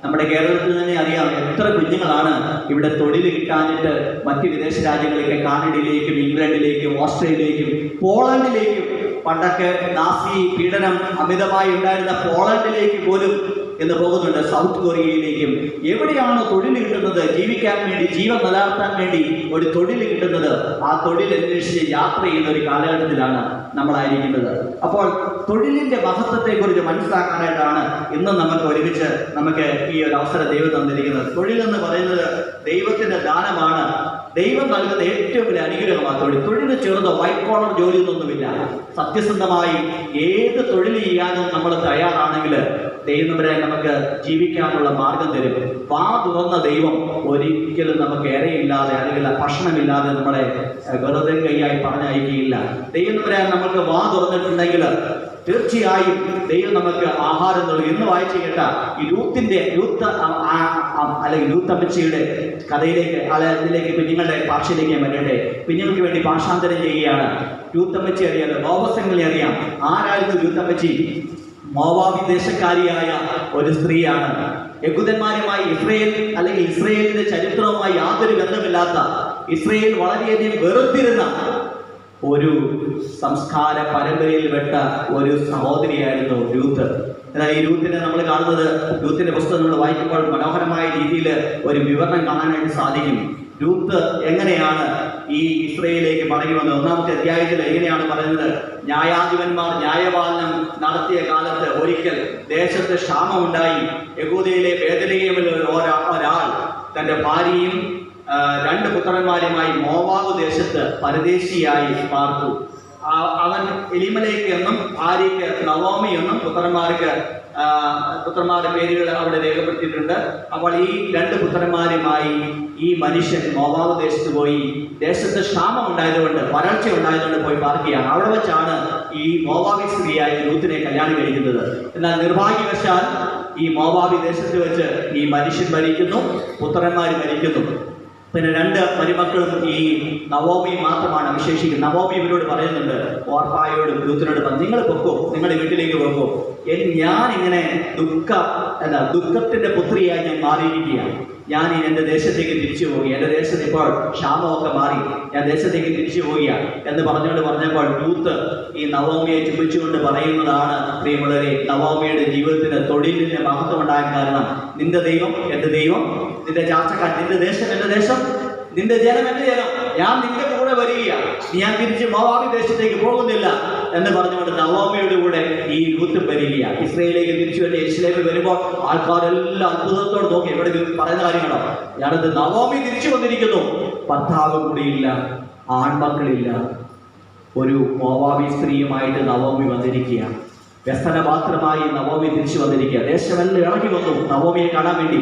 നമ്മുടെ കേരളത്തിൽ തന്നെ അറിയാം എത്ര കുഞ്ഞുങ്ങളാണ് ഇവിടെ തൊഴിൽ കിട്ടാഞ്ഞിട്ട് മറ്റ് വിദേശ രാജ്യങ്ങളിലേക്ക്, കാനഡയിലേക്കും ഇംഗ്ലണ്ടിലേക്കും ഓസ്ട്രേലിയയിലേക്കും പോളണ്ടിലേക്കും പണ്ടൊക്കെ നാസി പീഡനം അമിതമായി ഉണ്ടായിരുന്ന പോളണ്ടിലേക്ക് പോലും എന്ന് പോകുന്നുണ്ട്, സൗത്ത് കൊറിയയിലേക്കും. എവിടെയാണ് തൊഴിൽ കിട്ടുന്നത്? ജീവിക്കാൻ വേണ്ടി, ജീവൻ നിലനിർത്താൻ വേണ്ടി ഒരു തൊഴിൽ കിട്ടുന്നത്, ആ തൊഴിൽ അന്വേഷിച്ച് യാത്ര ചെയ്യുന്ന ഒരു കാലഘട്ടത്തിലാണ് നമ്മളായിരിക്കുന്നത്. അപ്പോൾ തൊഴിലിന്റെ മഹത്വത്തെക്കുറിച്ച് മനസ്സിലാക്കാനായിട്ടാണ് ഇന്ന് നമുക്ക് ഒരുമിച്ച് ഈ ഒരു അവസരം ദൈവം തന്നിരിക്കുന്നത്. തൊഴിലെന്ന് പറയുന്നത് ദൈവത്തിന്റെ ദാനമാണ്. ദൈവം നൽകുന്ന ഏറ്റവും വലിയ അനുഗ്രഹമാണ് തൊഴിൽ. തൊഴിലിന് ചെറുതോ വൈറ്റ് കോളർ ജോലിയൊന്നുമില്ല. സത്യസന്ധമായി ഏത് തൊഴിൽ ചെയ്യാനും നമ്മൾ തയ്യാറാണെങ്കിൽ ദൈവം നമുക്ക് ജീവിക്കാനുള്ള മാർഗം തരും. വാ തുറന്ന ദൈവം ഒരിക്കലും നമുക്ക് ഇരയില്ലാതെ അല്ലെങ്കിൽ ഭക്ഷണമില്ലാതെ നമ്മളെ വെറുതെ കൈയായി പറഞ്ഞയക്കുകയില്ല. ദൈവം നമുക്ക് വാ തുറന്നിട്ടുണ്ടെങ്കിൽ തീർച്ചയായും ദൈവം നമുക്ക് ആഹാരം നൽകും. ഇന്ന് വായിച്ചു കേട്ട ഈ രൂത്തമ്മച്ചിയുടെ കഥയിലേക്ക് ഇതിലേക്ക് കുഞ്ഞുങ്ങളുടെ ഭാഷയിലേക്ക് വരട്ടെ. കുഞ്ഞുങ്ങൾക്ക് വേണ്ടി ഭാഷാന്തരം ചെയ്യുകയാണ്. രൂത്തമ്മച്ചി അറിയാലോ, മോവാബിനെ അറിയാം. ആരായിരുന്നു രൂത്തമ്മച്ചി? മോവാബി ദേശക്കാരിയായ ഒരു സ്ത്രീയാണ്. യഹൂദന്മാരുമായി ഇസ്രയേലിന്റെ ചരിത്രവുമായി യാതൊരു ബന്ധമില്ലാത്ത, ഇസ്രയേൽ വളരെയധികം വെറുത്തിരുന്ന ഒരു സംസ്കാര പരമ്പരയിൽ പെട്ട ഒരു സഹോദരിയായിരുന്നു രൂത്ത്. എന്നാൽ ഈ രൂത്തിനെ നമ്മൾ കാണുന്നത്, രൂത്തിന്റെ പുസ്തകം നമ്മൾ വായിക്കുമ്പോൾ മനോഹരമായ രീതിയിൽ ഒരു വിവരണം കാണാനായിട്ട് സാധിക്കും. രൂത്ത് എങ്ങനെയാണ് ഈ ഇസ്രയേലിലേക്ക് മടങ്ങി വന്നത്? 1-ാമത്തെ അധ്യായത്തിൽ എങ്ങനെയാണ് പറയുന്നത്? ന്യായാധിപന്മാർ ന്യായപാലനം നടത്തിയ കാലത്ത് ഒരിക്കൽ ദേശത്ത് ക്ഷാമമുണ്ടായി. യഹൂദയിലെ ബേത്ലഹേമിൽ ഒരാൾ തന്റെ ഭാര്യയും 2 പുത്രന്മാരുമായി മോവാബ് ദേശത്ത് പരദേശിയായി പാർത്തു. അവൻ എലിമലേക്ക് എന്നും ഭാര്യയ്ക്ക് നവോമി എന്നും പുത്രന്മാരുടെ പേരുകൾ അവിടെ രേഖപ്പെടുത്തിയിട്ടുണ്ട്. അപ്പോൾ ഈ 2 പുത്രന്മാരുമായി ഈ മനുഷ്യൻ മോവാബ് ദേശത്ത് പോയി. ദേശത്ത് ക്ഷാമം ഉണ്ടായതുകൊണ്ട്, വരൾച്ച ഉണ്ടായതുകൊണ്ട് പോയി പാർക്കുകയാണ്. അവിടെ വെച്ചാണ് ഈ മോവാബി സ്ത്രീയായ രൂത്തിനെ കല്യാണം കഴിക്കുന്നത്. എന്നാൽ നിർഭാഗ്യവശാൽ ഈ മോവാബി ദേശത്ത് വെച്ച് ഈ മനുഷ്യൻ മരിക്കുന്നു, പുത്രന്മാർ മരിക്കുന്നു. പിന്നെ 2 മരുമക്കളും ഈ നവോമിയും മാത്രമാണ് അവശേഷിക്കുന്നത്. നവോമി ഇവരോട് പറയുന്നുണ്ട്, ഓർഫായോടും രൂത്തിനോടും, നിങ്ങൾ പൊക്കോ, നിങ്ങളുടെ വീട്ടിലേക്ക് പൊക്കോ. ഞാൻ ഇങ്ങനെ ദുഃഖത്തിന്റെ പുത്രിയായി ഞാൻ മാറിയിരിക്കുകയാണ്. ഞാൻ എൻ്റെ ദേശത്തേക്ക് തിരിച്ചു പോവുക. എൻ്റെ ദേശത്ത് ഇപ്പോൾ ക്ഷാമമൊക്കെ മാറി, ഞാൻ ദേശത്തേക്ക് തിരിച്ചു പോവുക എന്ന് പറഞ്ഞപ്പോൾ രൂത്ത് ഈ നവോമിയെ ചുംബിച്ചുകൊണ്ട് പറയുന്നതാണ്, പ്രിയമുള്ളവരെ, നവോമിയുടെ ജീവിതത്തിന് തൊഴിലിന്റെ മഹത്വം ഉണ്ടാകാൻ കാരണം നിന്റെ ദൈവം എൻ്റെ ദൈവം, നിന്റെ ചാർച്ചക്കാരൻ നിന്റെ ദേശം എൻ്റെ ദേശം, നിന്റെ ജനം എൻ്റെ ജനം, ഞാൻ നിന്റെ കൂടെ വരികയാണ്, ഞാൻ തിരിച്ച് മോവാബി ദേശത്തേക്ക് പോകുന്നില്ല എന്ന് പറഞ്ഞുകൊണ്ട് നവോമിയുടെ കൂടെ ഈ രൂത്ത് വരികയാണ്. ഇസ്രയേലിലേക്ക് തിരിച്ചു വേണ്ടി യെരൂശലേമിൽ വരുമ്പോൾ ആൾക്കാരെല്ലാം അത്ഭുതത്തോട് നോക്കി. ഇവിടെ പറയുന്ന കാര്യങ്ങളോ, ഞാനത് നവോമി തിരിച്ചു വന്നിരിക്കുന്നു, ഭർത്താവ് കൂടിയില്ല, ആൺമക്കളില്ല, ഒരു മോവാബി സ്ത്രീയുമായിട്ട് നവോമി വന്നിരിക്കുകയാണ്. വ്യസനപാത്രമായി നവോമി തിരിച്ചു വന്നിരിക്കുക. ദേശമെല്ലാം ഇറങ്ങി വന്നു നവോമിയെ കാണാൻ വേണ്ടി.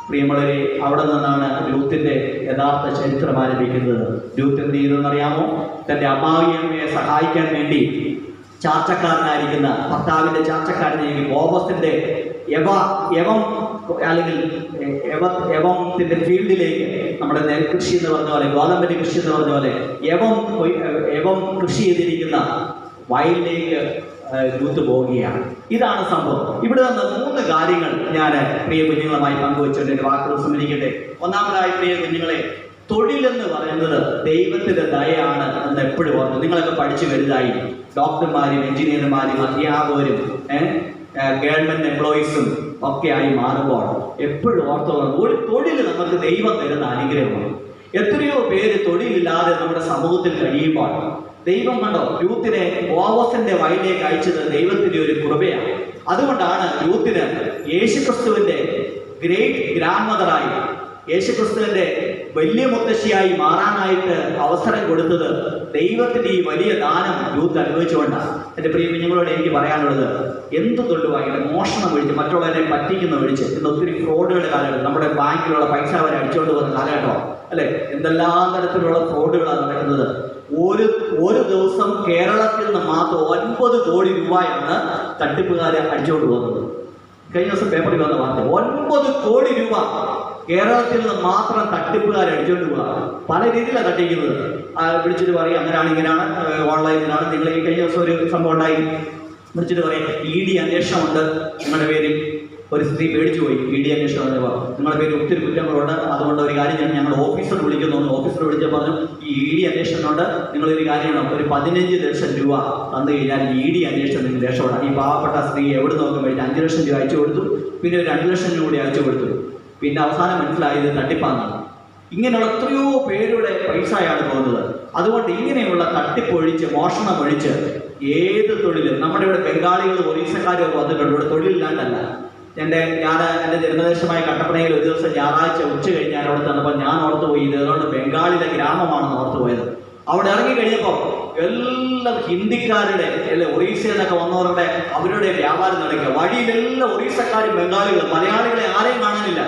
പ്രിയമുള്ളവരെ, അവിടെ നിന്നാണ് രൂത്തിന്റെ യഥാർത്ഥ ചരിത്രം ആരംഭിക്കുന്നത്. രൂത്ത് എന്ത് ചെയ്തെന്നറിയാമോ? തന്റെ അമ്മാവിയമ്മയെ സഹായിക്കാൻ വേണ്ടി ചാർച്ചക്കാരനായിരിക്കുന്ന ഭർത്താവിന്റെ ചാർച്ചക്കാരനായിരിക്കും ബോബസിന്റെ യവത്തിന്റെ ഫീൽഡിലേക്ക്, നമ്മുടെ നെൽകൃഷി എന്ന് പറഞ്ഞ പോലെ, ഗോതമ്പന്റെ കൃഷി എന്ന് പറഞ്ഞ പോലെ യവം കൃഷി ചെയ്തിരിക്കുന്ന വയലിലേക്ക് രൂത്ത് പോവുകയാണ്. ഇതാണ് സംഭവം. ഇവിടെ നിന്ന് 3 കാര്യങ്ങൾ ഞാൻ പ്രിയ കുഞ്ഞുങ്ങളുമായി പങ്കുവച്ചുകൊണ്ട് എൻ്റെ വാക്കുകൾ സമ്മതിക്കട്ടെ. ഒന്നാമതായി, പ്രിയ കുഞ്ഞുങ്ങളെ, തൊഴിലെന്ന് പറയുന്നത് ദൈവത്തിന്റെ ദയയാണ് എന്ന് എപ്പോഴും ഓർമ്മ. നിങ്ങളൊക്കെ പഠിച്ചു വലുതായി ഡോക്ടർമാരും എഞ്ചിനീയർമാരും അധ്യാപകരും ഗവൺമെന്റ് എംപ്ലോയീസും ഒക്കെ ആയി മാറുമ്പോൾ എപ്പോഴും ഓർത്തോളം ഒരു തൊഴിൽ നമുക്ക് ദൈവം തരുന്ന അനുഗ്രഹമാണ്. എത്രയോ പേര് തൊഴിലില്ലാതെ നമ്മുടെ സമൂഹത്തിൽ കഴിയുമ്പോൾ ദൈവം കണ്ടോ രൂത്തിനെ ബോവസിന്റെ വയലിലേക്ക് അയച്ചത് ദൈവത്തിന്റെ ഒരു കൃപയാണ്. അതുകൊണ്ടാണ് രൂത്തിന് യേശുക്രിസ്തുവിന്റെ ഗ്രേറ്റ് ഗ്രാൻഡ് മദറായി, യേശുക്രിസ്തുവിന്റെ വലിയ മുത്തശ്ശിയായി മാറാനായിട്ട് അവസരം കൊടുത്തത് ദൈവത്തിന്റെ ഈ വലിയ ദാനം രൂത്ത് അനുഭവിച്ചുകൊണ്ടാണ്. എൻ്റെ പ്രിയ കുഞ്ഞുങ്ങളോട് എനിക്ക് പറയാനുള്ളത്, എന്ത് തൊഴിലുമായിട്ട് മോഷണം ഒഴിച്ച്, മറ്റുള്ളവരെ പറ്റിക്കുന്ന ഒഴിച്ച്, ഇന്ന് ഒത്തിരി ഫ്രോഡുകളുടെ കാലഘട്ടം, നമ്മുടെ ബാങ്കിലുള്ള പൈസ വരെ അടിച്ചുകൊണ്ട് പോകുന്ന കാലഘട്ടം അല്ലെ, എന്തെല്ലാം തരത്തിലുള്ള ഫ്രോഡുകളാണ് നടക്കുന്നത്. ഒരു ദിവസം കേരളത്തിൽ നിന്ന് മാത്രം 9 കോടി രൂപയാണ് തട്ടിപ്പുകാരെ അടിച്ചുകൊണ്ട് പോകുന്നത്. കഴിഞ്ഞ ദിവസം പേപ്പറിൽ വന്ന വാർത്ത, 9 കോടി രൂപ കേരളത്തിൽ നിന്ന് മാത്രം തട്ടിപ്പുകാരെ അടിച്ചുകൊണ്ട് പോവുക. പല രീതിയിലാണ് തട്ടിക്കുന്നത്. വിളിച്ചിട്ട് പറയും അങ്ങനെയാണ് ഇങ്ങനെയാണ്, ഓൺലൈനിലാണ്. നിങ്ങൾ ഈ കഴിഞ്ഞ ദിവസം ഒരു സംഭവം ഉണ്ടായി, വിളിച്ചിട്ട് പറയും ED അന്വേഷണമുണ്ട് നിങ്ങളുടെ പേരിൽ, ഒരു സ്ത്രീ പേടിച്ചു പോയി. ED അന്വേഷണം പറഞ്ഞപ്പോൾ നിങ്ങളുടെ പേര് ഒത്തിരി കുറ്റങ്ങളുണ്ട്, അതുകൊണ്ട് ഒരു കാര്യം ഞങ്ങൾ ഓഫീസർ വിളിക്കുന്നു. ഓഫീസർ വിളിച്ചാൽ പറഞ്ഞു ഈ ED അന്വേഷണമുണ്ട്, നിങ്ങളൊരു കാര്യമാണ്, ഒരു 15 ലക്ഷം രൂപ തന്നു കഴിഞ്ഞാൽ ED അന്വേഷണം നിങ്ങൾ രക്ഷപ്പെടാം. ഈ പാവപ്പെട്ട സ്ത്രീ എവിടെ നോക്കാൻ വേണ്ടി 5 ലക്ഷം രൂപ അയച്ചു കൊടുത്തു. പിന്നെ ഒരു 2 ലക്ഷം രൂപ കൂടി അയച്ചു കൊടുത്തു. പിന്നെ അവസാനം മനസ്സിലായത് തട്ടിപ്പാന്നാണ്. ഇങ്ങനെയുള്ള എത്രയോ പേരുടെ പൈസയാണ് പോകുന്നത്. അതുകൊണ്ട് ഇങ്ങനെയുള്ള തട്ടിപ്പൊഴിച്ച് മോഷണം ഒഴിച്ച് ഏത് തൊഴിലും നമ്മുടെ ഇവിടെ ബംഗാളികൾ ഒറീസക്കാരും വന്നിട്ടുണ്ട്. ഇവിടെ തൊഴിലില്ലാണ്ടല്ല. ഞാൻ എൻ്റെ ജന്മദേശമായ കട്ടപ്പനയിൽ ഒരു ദിവസം ഞായറാഴ്ച ഉച്ച കഴിഞ്ഞ് ഞാൻ അവിടെ തന്നപ്പോൾ ഞാൻ ഓർത്തു പോയി ഇത് ഏതുകൊണ്ട് ബംഗാളിലെ ഗ്രാമമാണെന്ന് ഓർത്തു പോയത്. അവിടെ ഇറങ്ങി കഴിഞ്ഞപ്പോൾ എല്ലാം ഹിന്ദിക്കാരുടെ അല്ലെ ഒറീസയിൽ നിന്നൊക്കെ വന്നവരുടെ അവരുടെ വ്യാപാരം നടക്കുക. വഴിയിലെല്ലാം ഒറീസക്കാരും ബംഗാളികളും, മലയാളികളെ ആരെയും കാണാനില്ല.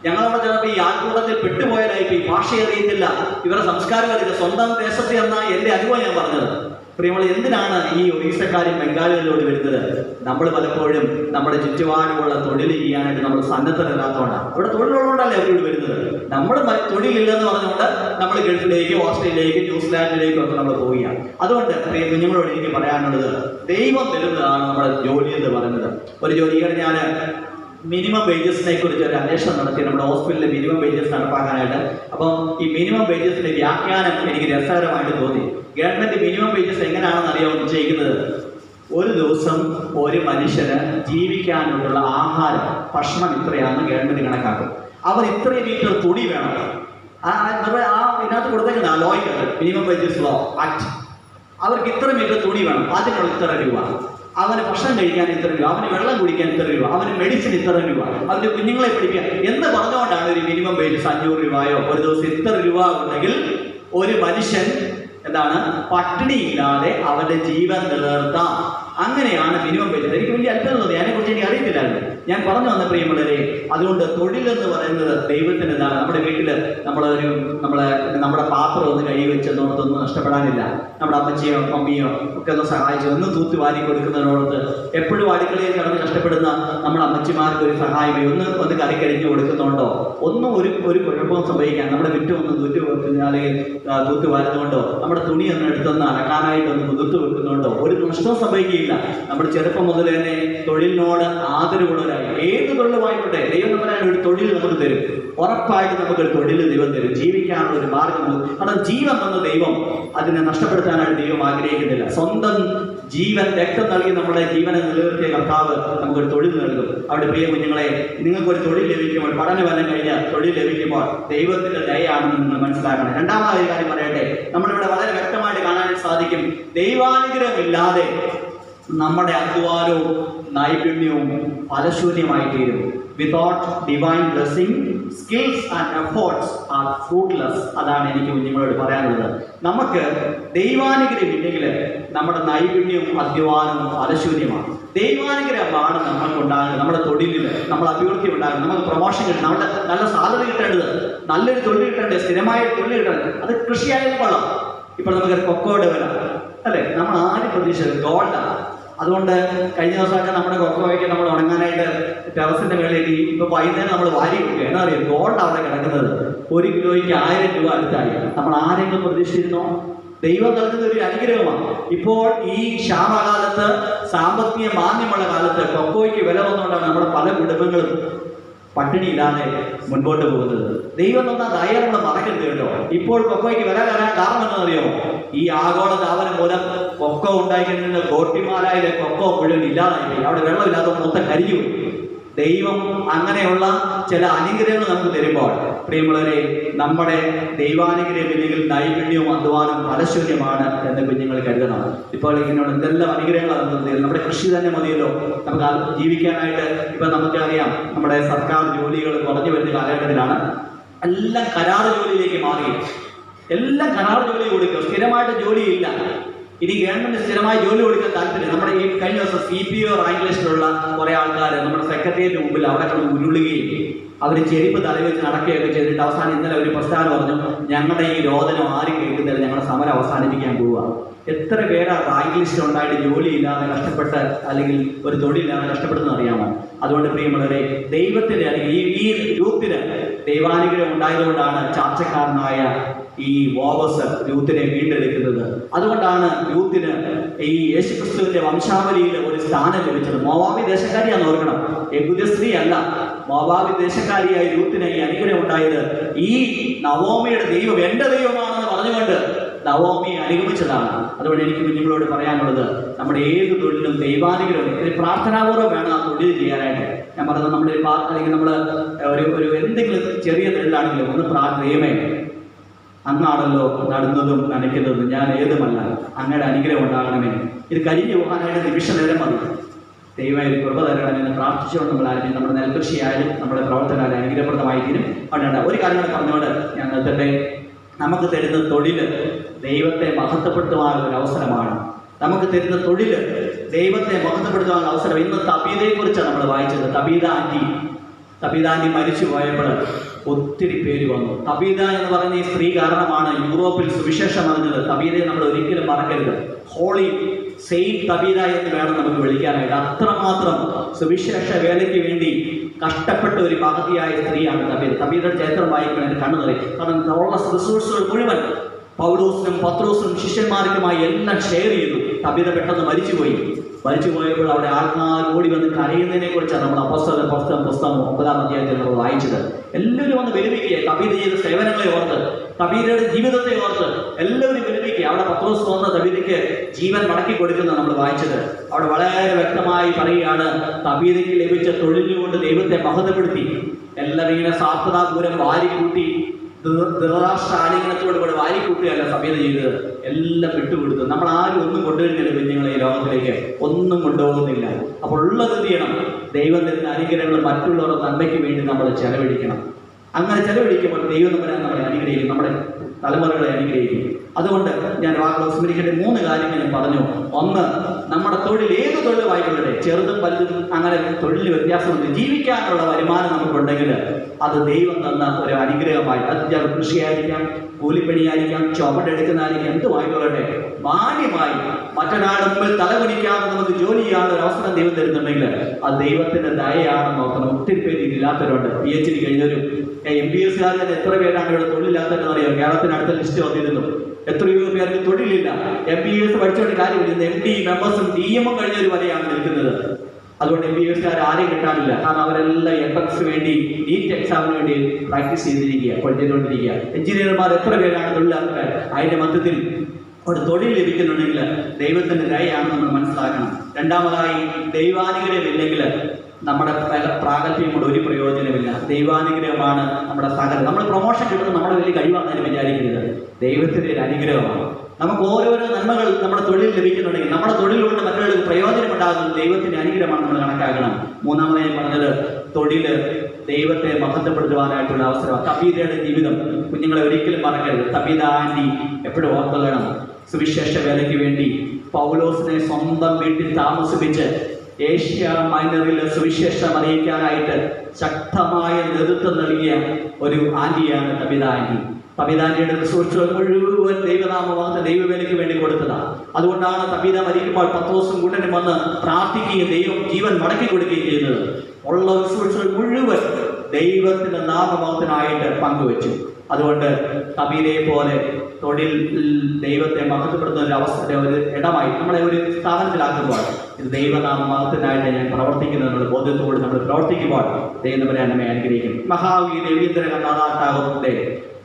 ഞങ്ങളവിടെ ചിലപ്പോൾ ഈ ആൾക്കൂട്ടത്തിൽ പെട്ടുപോയതായിപ്പോൾ ഈ ഭാഷ അറിയത്തില്ല, ഇവരുടെ സംസ്കാരം അറിയില്ല, സ്വന്തം ദേശത്തെ എന്ന എൻ്റെ അനുഭവം ഞാൻ പറഞ്ഞത്. പ്രിയമുള്ള, എന്തിനാണ് ഈ ഒറീസക്കാരും ബംഗാളികളോട് വരുന്നത്? നമ്മൾ പലപ്പോഴും നമ്മുടെ ചുറ്റുപാടുമുള്ള തൊഴിൽ ചെയ്യാനായിട്ട് നമ്മൾ സന്നദ്ധരല്ലാത്തതുകൊണ്ടാണ്. അവിടെ തൊഴിലുള്ളതുകൊണ്ടല്ലേ അവരോട് വരുന്നത്. നമ്മൾ തൊഴിലില്ലെന്ന് പറഞ്ഞുകൊണ്ട് നമ്മൾ ഗൾഫിലേക്ക്, ഓസ്ട്രേലിയയിലേക്ക്, ന്യൂസിലാൻഡിലേക്കും ഒക്കെ നമ്മൾ പോവുകയാണ്. അതുകൊണ്ട് പ്രിയ കുഞ്ഞുങ്ങളോട് എനിക്ക് പറയാനുള്ളത്, ദൈവം തരുന്നതാണ് നമ്മുടെ ജോലി എന്ന് പറയുന്നത്. ഒരു ജോലിയാണ് ഞാൻ മിനിമം വേജസിനെ കുറിച്ച് ഒരു അന്വേഷണം നടത്തി നമ്മുടെ ഹോസ്പിറ്റലിലെ മിനിമം വേജസ് നടപ്പാക്കാനായിട്ട്. അപ്പം ഈ മിനിമം വേജസിന്റെ വ്യാഖ്യാനം എനിക്ക് രസകരമായിട്ട് തോന്നി. ഗവൺമെന്റ് മിനിമം വേജസ് എങ്ങനെയാണെന്ന് അറിയാൻ നിശ്ചയിക്കുന്നത്, ഒരു ദിവസം ഒരു മനുഷ്യന് ജീവിക്കാനുള്ള ആഹാരം ഭക്ഷണം ഇത്രയാണെന്ന് ഗവൺമെന്റ് കണക്കാക്കും. അവർ ഇത്രയും മീറ്റർ തുണി വേണം. ഇതിനകത്ത് കൊടുത്തേക്കുന്ന ലോയ്ക്ക് മിനിമം വേജസ് ലോ ആക്ട്, അവർക്ക് ഇത്ര മീറ്റർ തുണി വേണം, അതിനുള്ള ഇത്ര രൂപ. അവന് ഭക്ഷണം കഴിക്കാൻ ഇത്ര രൂപ, അവന് വെള്ളം കുടിക്കാൻ ഇത്ര രൂപ, അവന് മെഡിസിൻ ഇത്ര രൂപ, അവന്റെ കുഞ്ഞുങ്ങളെ പഠിക്കാൻ എന്ന് പറഞ്ഞുകൊണ്ടാണ് ഒരു മിനിമം വേജസ് 500 രൂപയോ ഒരു ദിവസം ഇത്ര രൂപ ഉണ്ടെങ്കിൽ ഒരു മനുഷ്യൻ എന്താണ് പട്ടിണിയില്ലാതെ അവന്റെ ജീവൻ നിലനിർത്താം. അങ്ങനെയാണ് മിനിമം വേജസ്. എനിക്ക് വലിയ അത്ഭുതം തോന്നി, അതിനെക്കുറിച്ച് എനിക്ക് അറിയത്തില്ലായിരുന്നു. ഞാൻ പറഞ്ഞു വന്ന പ്രിയമുള്ളവരെ, അതുകൊണ്ട് തൊഴിലെന്ന് പറയുന്നത് ദൈവത്തിന് എന്താണ്. നമ്മുടെ വീട്ടിൽ നമ്മുടെ പാത്രം ഒന്ന് കഴുകി വെച്ചെന്നോടത്തൊന്നും നഷ്ടപ്പെടാനില്ല. നമ്മുടെ അമ്മച്ചിയോ മമ്മിയോ ഒക്കെ ഒന്ന് സഹായിച്ചു ഒന്ന് തൂത്ത് വാരി കൊടുക്കുന്നതിനോടത്ത് എപ്പോഴും അടുക്കളയിൽ കിടന്ന് കഷ്ടപ്പെടുന്ന നമ്മുടെ അമ്മച്ചിമാർക്ക് ഒരു സഹായമേ ഒന്ന് കറി കഴിഞ്ഞ് കൊടുക്കുന്നുണ്ടോ, ഒന്നും ഒരു കുഴപ്പവും സംഭവിക്കാൻ നമ്മുടെ വിറ്റും ഒന്ന് അല്ലെങ്കിൽ തൂത്ത് വാരുന്നുകൊണ്ടോ, നമ്മുടെ തുണി ഒന്ന് എടുത്തൊന്ന് അലക്കാനായിട്ടൊന്ന് കുതിർത്ത് വെക്കുന്നുണ്ടോ, ഒരു നഷ്ടവും സംഭവിക്കുകയില്ല. നമ്മുടെ ചെറുപ്പം മുതൽ തന്നെ തൊഴിലിനോട് ആദരവുള്ളവരായി ഏത് തൊഴിലുമായിക്കോട്ടെ ദൈവം നമ്മുടെ ഒരു തൊഴിൽ നമുക്ക് തരും. ഉറപ്പായിട്ട് നമുക്കൊരു തൊഴിൽ ദൈവം തരും, ജീവിക്കാനുള്ള ഒരു മാർഗം. കാരണം ജീവൻ വന്ന ദൈവം അതിനെ നഷ്ടപ്പെടുത്താനായിട്ട് ദൈവം ആഗ്രഹിക്കുന്നില്ല. സ്വന്തം ജീവൻ രക്തം നൽകി നമ്മുടെ ജീവനെ നിലനിർത്തിയ കർത്താവ് നമുക്കൊരു തൊഴിൽ നൽകും. അവിടെ പ്രിയ കുഞ്ഞുങ്ങളെ, നിങ്ങൾക്കൊരു തൊഴിൽ ലഭിക്കുമ്പോൾ, പഠനഫലം കഴിഞ്ഞ തൊഴിൽ ലഭിക്കുമ്പോൾ ദൈവത്തിന്റെ ദയയാണെന്ന് നിങ്ങൾ മനസ്സിലാക്കണം. രണ്ടാമതായ കാര്യം പറയട്ടെ, നമ്മളിവിടെ വളരെ വ്യക്തമായിട്ട് കാണാനായിട്ട് സാധിക്കും, ദൈവാനുഗ്രഹമില്ലാതെ നമ്മുടെ അധ്വാനവും നൈപുണ്യവും ഫലശൂന്യമായി തീരും. Without divine blessing skills and efforts R fruitless. അതാണ് എനിക്ക് കുഞ്ഞുങ്ങളോട് പറയാനുള്ളത്. നമുക്ക് ദൈവാനുഗ്രഹം ഇല്ലെങ്കിൽ നമ്മുടെ നൈപുണ്യവും അധ്വാനവും ഫലശൂന്യമാണ്. ദൈവാനുഗ്രഹമാണ് നമ്മൾക്കുണ്ടാകുന്നത്. നമ്മുടെ തൊഴിലിൽ നമ്മൾ അഭിവൃദ്ധി ഉണ്ടാകുന്നത്, നമുക്ക് പ്രൊമോഷൻ കിട്ടും, നമ്മുടെ നല്ല സാലറി കിട്ടേണ്ടത്, നല്ലൊരു തൊഴിൽ കിട്ടേണ്ടത്, സ്ഥിരമായ തൊഴിൽ കിട്ടേണ്ടത്. അത് കൃഷിയായാലും കൊള്ളാം. ഇപ്പോൾ നമുക്കൊരു കൊക്കോയുടെ വില അല്ലേ, നമ്മൾ ആരും പ്രതീക്ഷിച്ചത് ഗോൾഡാണ്. അതുകൊണ്ട് കഴിഞ്ഞ ദിവസമൊക്കെ നമ്മുടെ കൊക്കോയ്ക്ക് നമ്മൾ ഉണങ്ങാനായിട്ട് ടെറസിന്റെ മേളിൽ ഇപ്പൊ വൈകുന്നേരം നമ്മൾ വാരി കൊടുക്കുക. എന്നാ അറിയാം, ഗോൾഡ് അവിടെ കിടക്കുന്നത് 1 കിലോയ്ക്ക് 1000 രൂപ അടുത്തായി. നമ്മൾ ആരെങ്കിലും പ്രതീക്ഷിച്ചിരുന്നോ? ദൈവം നൽകുന്ന ഒരു അനുഗ്രഹമാണ്. ഇപ്പോൾ ഈ ക്ഷാമകാലത്ത്, സാമ്പത്തിക മാന്ദ്യമുള്ള കാലത്ത് കൊക്കോയ്ക്ക് വില വന്നുകൊണ്ടാണ് നമ്മുടെ പല കുടുംബങ്ങളും പട്ടിണിയില്ലാതെ മുൻപോട്ട് പോകുന്നത്. ദൈവം തന്ന ദയ നമ്മൾ മറക്കരുത് കേട്ടോ. ഇപ്പോൾ കൊക്കോയ്ക്ക് വില കയറാൻ കാരണം എന്താണെന്നറിയാമോ? ഈ ആഗോള താപനം മൂലം കൊക്കോ ഉണ്ടാക്കിയിരുന്ന ഗോട്ടിമാരായ കൊക്കോ മുഴുവൻ ഇല്ലാതായി. അവിടെ വെള്ളമില്ലാത്ത മൊത്തം കരിഞ്ഞുപോയി. ദൈവം അങ്ങനെയുള്ള ചില അനുഗ്രഹങ്ങൾ നമുക്ക് തരുമ്പോൾ പ്രിയമുള്ളവരെ, നമ്മുടെ ദൈവാനുഗ്രഹം ഇല്ലെങ്കിൽ നൈപുണ്യവും അധ്വാനവും ഫലശൂന്യമാണ് എന്ന് കുഞ്ഞുങ്ങൾ കരുതണം. ഇപ്പോൾ ഇങ്ങനെയുള്ള എന്തെല്ലാം അനുഗ്രഹങ്ങളാണ് നമുക്ക്. നമ്മുടെ കൃഷി തന്നെ മതിയല്ലോ നമുക്ക് ജീവിക്കാനായിട്ട്. ഇപ്പം നമുക്കറിയാം, നമ്മുടെ സർക്കാർ ജോലികൾ കുറഞ്ഞു വരുന്ന കാലഘട്ടത്തിലാണ്. എല്ലാം കരാർ ജോലിയിലേക്ക് മാറി. എല്ലാം കരാർ ജോലി കൊടുക്കുക, സ്ഥിരമായിട്ട് ജോലിയില്ല. ഇനി ഗവൺമെന്റ് സ്ഥിരമായി ജോലി കൊടുക്കാൻ താല്പര്യം. നമ്മുടെ ഈ കഴിഞ്ഞ ദിവസം CPO റാങ്ക് ലിസ്റ്റിലുള്ള കുറേ ആൾക്കാർ നമ്മുടെ സെക്രട്ടേറിയറ്റ് മുമ്പിൽ അവിടെ ഉരുളുകയും അവർ ചെരുപ്പ് തലവെച്ച് നടക്കുകയൊക്കെ ചെയ്തിട്ട് അവസാനം ഇന്നലെ ഒരു പ്രസ്ഥാനം പറഞ്ഞു, ഞങ്ങളുടെ ഈ രോദനം ആരും കേൾക്കുന്നില്ല, ഞങ്ങളുടെ സമരം അവസാനിപ്പിക്കാൻ പോവുക. എത്ര പേരാ റാങ്ക് ലിസ്റ്റ് ഉണ്ടായിട്ട് ജോലിയില്ലാതെ കഷ്ടപ്പെട്ട് അല്ലെങ്കിൽ ഒരു തൊഴിലില്ലാതെ കഷ്ടപ്പെടുന്നത് അറിയാമോ? അതുകൊണ്ട് പ്രിയമുള്ളവരെ, ദൈവത്തിന്റെ അല്ലെങ്കിൽ ഈ യൂത്തിന് ദൈവാനുഗ്രഹം ഉണ്ടായതുകൊണ്ടാണ് ചാർച്ചക്കാരനായ ഈ വോബസ് യൂത്തിനെ വീണ്ടെടുക്കുന്നത്. അതുകൊണ്ടാണ് യൂത്തിന് ഈ യേശുക്രിസ്തുവിന്റെ വംശാവലിയിൽ ഒരു സ്ഥാനം ലഭിച്ചത്. മോവാബി ദേശക്കാരിയാന്ന് ഓർക്കണം. യഹൂദ സ്ത്രീ അല്ല, മോവാബ് ദേശക്കാരിയായ രൂത്തിന് ഈ അനുഗ്രഹം ഉണ്ടായത് ഈ നവോമിയുടെ ദൈവം എൻ്റെ ദൈവമാണെന്ന് പറഞ്ഞുകൊണ്ട് നവോമിയെ അനുഗമിച്ചതാണ്. അതുകൊണ്ട് എനിക്ക് കുഞ്ഞുങ്ങളോട് പറയാനുള്ളത്, നമ്മുടെ ഏത് തൊഴിലും ദൈവാനുഗ്രഹം പ്രാർത്ഥനാപൂർവ്വം വേണം ആ തൊഴിൽ ചെയ്യാനായിട്ട്. ഞാൻ പറഞ്ഞത് നമ്മൾ അല്ലെങ്കിൽ നമ്മൾ ഒരു എന്തെങ്കിലും ചെറിയ തൊഴിലാണെങ്കിലും ഒന്ന് ദൈവമേ, അങ്ങാണല്ലോ നടുന്നതും നനയ്ക്കുന്നതും, ഞാൻ ഏതുമല്ല, അങ്ങയുടെ അനുഗ്രഹം ഉണ്ടാകണമേ. ഇത് കഴിഞ്ഞു പോകാനായിട്ട് നിമിഷ നേരം മതി. ദൈവം കൃപ തരണമെന്ന് പ്രാർത്ഥിച്ചുകൊണ്ട് നമ്മൾ ആരും നമ്മുടെ നെൽകൃഷിയായാലും നമ്മുടെ പ്രവർത്തനമായാലും അനുഗ്രഹപ്രദമായി തീരും. അതുകൊണ്ട് ഒരു കാര്യം പറഞ്ഞുകൊണ്ട് ഞാൻ നിർത്തട്ടെ. നമുക്ക് തരുന്ന തൊഴിൽ ദൈവത്തെ മഹത്വപ്പെടുത്തുവാനുള്ള ഒരു അവസരമാണ്. നമുക്ക് തരുന്ന തൊഴിൽ ദൈവത്തെ മഹത്വപ്പെടുത്തുവാനുള്ള അവസരം. ഇന്ന് തബീതയെക്കുറിച്ചാണ് നമ്മൾ വായിച്ചത്. തബീത ആൻറ്റി മരിച്ചു പോയപ്പോൾ ഒത്തിരി പേര് വന്നു. തബീത എന്ന് പറഞ്ഞ ഈ സ്ത്രീ കാരണമാണ് യൂറോപ്പിൽ സുവിശേഷം അറിഞ്ഞത്. തബീതയെ നമ്മൾ ഒരിക്കലും മറക്കരുത്. ഹോളി സെയിന്റ് തബീത എന്ന് വേണം നമുക്ക് വിളിക്കാനായിട്ട്. അത്രമാത്രം സുവിശേഷ വേലയ്ക്ക് വേണ്ടി കഷ്ടപ്പെട്ട ഒരു മഹതിയായ സ്ത്രീയാണ് തബീത. തബീതയുടെ ചരിത്രം വായിക്കാൻ എൻ്റെ കണ്ണു നിറയും. കാരണം ഉള്ള റിസോഴ്സുകൾ മുഴുവൻ പൗലോസിനും പത്രോസിനും ശിഷ്യന്മാർക്കുമായി എല്ലാം ഷെയർ ചെയ്തു. തബീത പെട്ടെന്ന് മരിച്ചുപോയപ്പോൾ അവിടെ ആൾക്കാർ ഓടി വന്ന് കരയുന്നതിനെ കുറിച്ചാണ് നമ്മൾ അപ്പോസ്തലരുടെ പുസ്തകം 9-ാം അധ്യായത്തിൽ നമ്മൾ വായിച്ചത്. എല്ലാവരും വന്ന് വിലപിക്കുക. തബീത ചെയ്ത സേവനങ്ങളെ ഓർത്ത്, തബീതയുടെ ജീവിതത്തെ ഓർത്ത് എല്ലാവരും വിലപിക്കുക. അവിടെ പത്രോസ് വന്ന് തബീതയ്ക്ക് ജീവൻ മടക്കി കൊടുക്കുന്നത് നമ്മൾ വായിച്ചത്. അവിടെ വളരെ വ്യക്തമായി പറയുകയാണ്, തബീതയ്ക്ക് ലഭിച്ച തൊഴിലുകൊണ്ട് ദൈവത്തെ മഹത്വപ്പെടുത്തി. എല്ലാവരും ഇങ്ങനെ സാർത്ഥതാപൂരം വാരിക്കൂട്ടി ധൃതരാഷ്ട്രാലിംഗനത്തോട് കൂടെ വാരിക്കൂട്ടുകയല്ല തബീത ചെയ്തത്. എല്ലാം വിട്ടുകൊടുത്തു. നമ്മൾ ആരും ഒന്നും കൊണ്ടുവരുന്നില്ല കുഞ്ഞുങ്ങളെ ഈ ലോകത്തിലേക്ക്, ഒന്നും കൊണ്ടുപോകുന്നില്ല. അപ്പോൾ ഉള്ളത് എന്ത് ചെയ്യണം? ദൈവം തരുന്ന അനുഗ്രഹങ്ങൾ മറ്റുള്ളവരുടെ നന്മയ്ക്ക് വേണ്ടി നമ്മൾ ചെലവഴിക്കണം. അങ്ങനെ ചെലവഴിക്കുമ്പോൾ ദൈവം നമ്മളെ അനുഗ്രഹിക്കും, നമ്മുടെ തലമുറകളെ അനുഗ്രഹിക്കും. അതുകൊണ്ട് ഞാൻ വാക്കുകൾ സ്മരിക്കേണ്ട 3 കാര്യങ്ങൾ ഞാൻ പറഞ്ഞു. ഒന്ന്, നമ്മുടെ തൊഴിൽ ഏത് തൊഴിൽ വായിക്കൊള്ളട്ടെ, ചെറുതും വലുതും അങ്ങനെ തൊഴിൽ വ്യത്യാസമുണ്ട്. ജീവിക്കാനുള്ള വരുമാനം നമുക്കുണ്ടെങ്കിൽ അത് ദൈവം തന്ന ഒരു അനുഗ്രഹമായി. അത് കൃഷിയായിരിക്കാം, കൂലിപ്പണിയായിരിക്കാം, ചുവടെടുക്കുന്നതായിരിക്കാം, എന്ത് വായിക്കൊള്ളട്ടെ, മാന്യമായി മറ്റൊരാളുടെ മുമ്പിൽ തലകുനിക്കാതെ നമുക്ക് ജോലി ചെയ്യാനുള്ള ഒരു അവസരം ദൈവം തരുന്നുണ്ടെങ്കിൽ അത് ദൈവത്തിന്റെ ദയയാണെന്ന് നോക്കണം. ഒത്തിരി പേര് ഇതില്ലാത്തവരുണ്ട്. PhD കഴിഞ്ഞവരും MBS തന്നെ എത്ര പേരാണ് ഇവിടെ തൊഴിലില്ലാത്തതെന്ന് അറിയാം. കേരളത്തിനടുത്ത ലിസ്റ്റ് വന്നിരുന്നു. എത്രയോ പേർക്ക് തൊഴിലില്ല. MBS പഠിച്ചുകൊണ്ട് കാര്യമില്ല. MD മെമ്പേഴ്സും DM കഴിഞ്ഞൊരു വരെയാണ് നിൽക്കുന്നത്. അതുകൊണ്ട് MBS ആരെയും കിട്ടാനില്ല. കാരണം അവരെല്ലാം FX വേണ്ടി, നീറ്റ് എക്സാമിന് വേണ്ടി പ്രാക്ടീസ് ചെയ്തുകൊണ്ടിരിക്കുക. എഞ്ചിനീയർമാർ എത്ര പേരാണ് തൊഴിലാക്കുക. അതിന്റെ മധ്യത്തിൽ ഒരു തൊഴിൽ ലഭിക്കുന്നുണ്ടെങ്കിൽ ദൈവത്തിന്റെ ദയയാണെന്ന് നമ്മൾ മനസ്സിലാക്കണം. രണ്ടാമതായി, ദൈവാനുഗ്രഹമില്ലെങ്കിൽ നമ്മുടെ പ്രാഗൽഭ്യം കൊണ്ട് ഒരു പ്രയോജനമില്ല. ദൈവാനുഗ്രഹമാണ് നമ്മുടെ സകലം. നമ്മൾ പ്രൊമോഷൻ കിട്ടുന്നത് നമ്മുടെ വലിയ കഴിവാണെന്ന് വിചാരിക്കരുത്. ദൈവത്തിൻ്റെ ഒരു അനുഗ്രഹമാണ്. നമുക്ക് ഓരോരോ നന്മകൾ നമ്മുടെ തൊഴിൽ ലഭിക്കുന്നുണ്ടെങ്കിൽ, നമ്മുടെ തൊഴിൽ കൊണ്ട് മറ്റുള്ളവർക്ക് പ്രയോജനമുണ്ടാകുന്നത് ദൈവത്തിൻ്റെ അനുഗ്രഹമാണ് നമ്മൾ കണക്കാക്കണം. മൂന്നാമതായി പറഞ്ഞത്, തൊഴിൽ ദൈവത്തെ മഹത്വപ്പെടുത്തുവാനായിട്ടുള്ള അവസരമാണ്. തബീതയുടെ ജീവിതം കുഞ്ഞുങ്ങളെ ഒരിക്കലും മറക്കരുത്. തബീത ആൻറ്റി എപ്പോഴും ഓർത്തുകണം. സുവിശേഷ വേലയ്ക്ക് വേണ്ടി പൗലോസിനെ സ്വന്തം വീട്ടിൽ താമസിപ്പിച്ച് ഏഷ്യ മൈനറിൽ സുവിശേഷം അറിയിക്കാനായിട്ട് ശക്തമായ നേതൃത്വം നൽകിയ ഒരു ആൻറ്റിയാണ് തബീത ആൻറ്റി. തബീത ആൻറ്റിയുടെ റിസോഴ്സുകൾ മുഴുവൻ ദൈവനാമവാദ ദൈവവേലയ്ക്ക് വേണ്ടി കൊടുത്തതാണ്. അതുകൊണ്ടാണ് തബീത മരിക്കുമ്പോൾ പത്രോസും കൂട്ടനും വന്ന് പ്രാർത്ഥിക്കുകയും ദൈവം ജീവൻ മടക്കി കൊടുക്കുകയും ചെയ്യുന്നത്. ഉള്ള റിസോഴ്സുകൾ മുഴുവൻ ദൈവത്തിൻ്റെ നാമവാദത്തിനായിട്ട് പങ്കുവെച്ചു. അതുകൊണ്ട് തബീതയെ പോലെ തൊഴിൽ ദൈവത്തെ മഹത്വപ്പെടുത്തുന്ന ഒരു അവസ്ഥയുടെ ഒരു ഇടമായി നമ്മളെ ഒരു സ്ഥാപനത്തിലാക്കുമ്പോൾ ഇത് ദൈവനാമത്തിനായിട്ട് ഞാൻ പ്രവർത്തിക്കുന്നത് എന്നുള്ള ബോധ്യത്തോട് നമ്മൾ പ്രവർത്തിക്കുമ്പോൾ ദൈവം നമ്മളെ നമ്മെ അനുഗ്രഹിക്കും. മഹാവീ രവീന്ദ്ര കഥാകൃത്തിന്റെ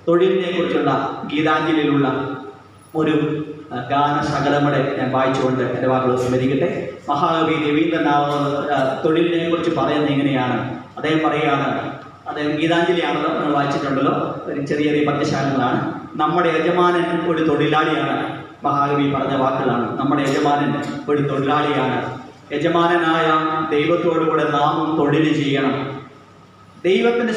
തൊഴിലിനെ കുറിച്ചുള്ള ഗീതാഞ്ജലിയിലുള്ള ഒരു ഗാനശകലമടെ ഞാൻ വായിച്ചുകൊണ്ട് എൻ്റെ വാക്കുകൾ സ്മരിക്കട്ടെ. മഹാകവി രവീന്ദ്രനാഥ് തൊഴിലിനെ കുറിച്ച് പറയുന്നത് എങ്ങനെയാണ്? അദ്ദേഹം പറയുകയാണ്, അദ്ദേഹം ഗീതാഞ്ജലിയാണല്ലോ നമ്മൾ വായിച്ചിട്ടുണ്ടല്ലോ, ഒരു ചെറിയ ചെറിയ പദ്യശാലകളാണ്. നമ്മുടെ യജമാനൻ ഒരു തൊഴിലാളിയാണ്. മഹാകവി പറഞ്ഞ വാക്കുകളാണ്. നമ്മുടെ യജമാനൻ ഒരു തൊഴിലാളിയാണ്. യജമാനനായ ദൈവത്തോടുകൂടെ നാമും തൊഴിൽ ചെയ്യണം. ദൈവത്തിൻ്റെ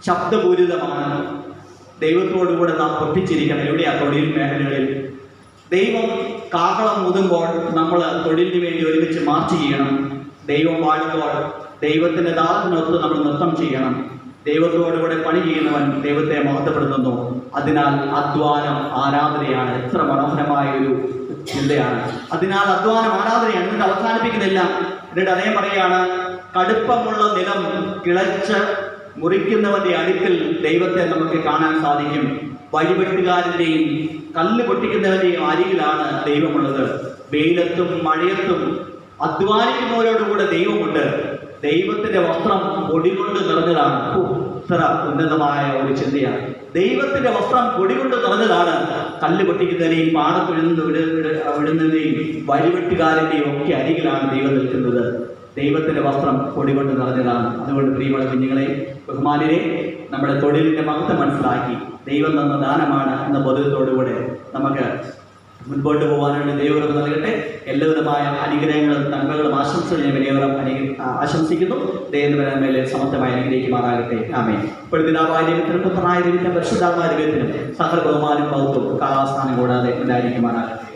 ശബ്ദപൂരിതമാണ്. ദൈവത്തോടുകൂടെ നാം പൊട്ടിച്ചിരിക്കണം. എവിടെയാ? തൊഴിൽ മേഖലകളിൽ. ദൈവം കാഹളം ഊതുമ്പോൾ നമ്മൾ തൊഴിലിന് വേണ്ടി ഒരുമിച്ച് മാർച്ച് ചെയ്യണം. ദൈവം വാഴുമ്പോൾ ദൈവത്തിൻ്റെ ദാനത്തിനൊത്ത് നമ്മൾ നൃത്തം ചെയ്യണം. ദൈവത്തോടുകൂടെ പണി ചെയ്യുന്നവൻ ദൈവത്തെ മഹത്വപ്പെടുത്തുന്നു. അതിനാൽ അധ്വാനം ആരാധനയാണ്. എത്ര മനോഹരമായ ഒരു ചിന്തയാണ്. അതിനാൽ അധ്വാനം ആരാധനയാണ്. എന്നിട്ട് അവസാനിപ്പിക്കുന്നില്ല. എന്നിട്ട് അദ്ദേഹം പറയുകയാണ്, കടുപ്പമുള്ള നിലം കിളച്ച് മുറിക്കുന്നവന്റെ അടുക്കൽ ദൈവത്തെ നമുക്ക് കാണാൻ സാധിക്കും. വഴിവെട്ടുകാരൻ്റെയും കല്ല് പൊട്ടിക്കുന്നവൻ്റെയും അരികിലാണ് ദൈവമുള്ളത്. വെയിലത്തും മഴയത്തും അധ്വാനിക്കുന്നവരോടുകൂടെ ദൈവമുണ്ട്. ദൈവത്തിന്റെ വസ്ത്രം പൊടികൊണ്ട് നിറഞ്ഞതാണ്. ഇത്ര ഉന്നതമായ ഒരു ചിന്തയാണ്. ദൈവത്തിന്റെ വസ്ത്രം പൊടികൊണ്ട് നിറഞ്ഞതാണ്. കല്ല് പൊട്ടിക്കുന്നതിനെയും വിടുന്നതിനെയും വഴിവെട്ടുകാരൻ്റെയും ഒക്കെ അരികിലാണ് ദൈവം നിൽക്കുന്നത്. ദൈവത്തിന്റെ വസ്ത്രം പൊടികൊണ്ട് നിറഞ്ഞതാണ്. അതുകൊണ്ട് പ്രിയമുള്ള കുഞ്ഞുങ്ങളെ, ബഹുമാനരെ, നമ്മുടെ തൊഴിലിന്റെ മഹത്വം മനസ്സിലാക്കി ദൈവം തന്ന ദാനമാണ് എന്ന ബോധത്തോടുകൂടെ നമുക്ക് മുൻപോട്ട് പോകാനുള്ള ദൈവകൃപ നൽകട്ടെ. എല്ലാവിധമായ അനുഗ്രഹങ്ങളും നന്മകളും ആശംസകളും ഞാൻ വിനയവരം ആശംസിക്കുന്നു. ദൈവം മേലെ സമർത്ഥമായി അനുഗ്രഹിക്കുമാറാകട്ടെ. ആമേൻ. ഇപ്പോൾ പിതാവായ ദൈവത്തിനും പുത്രനായ ദൈവത്തിനും പരിശുദ്ധാത്മാവിന്റെ ദൈവത്തിനും സകല ബഹുമാനം മഹത്വവും കാലാസ്ഥാനം കൂടാതെ ഉണ്ടായിരിക്കുമാറാകട്ടെ.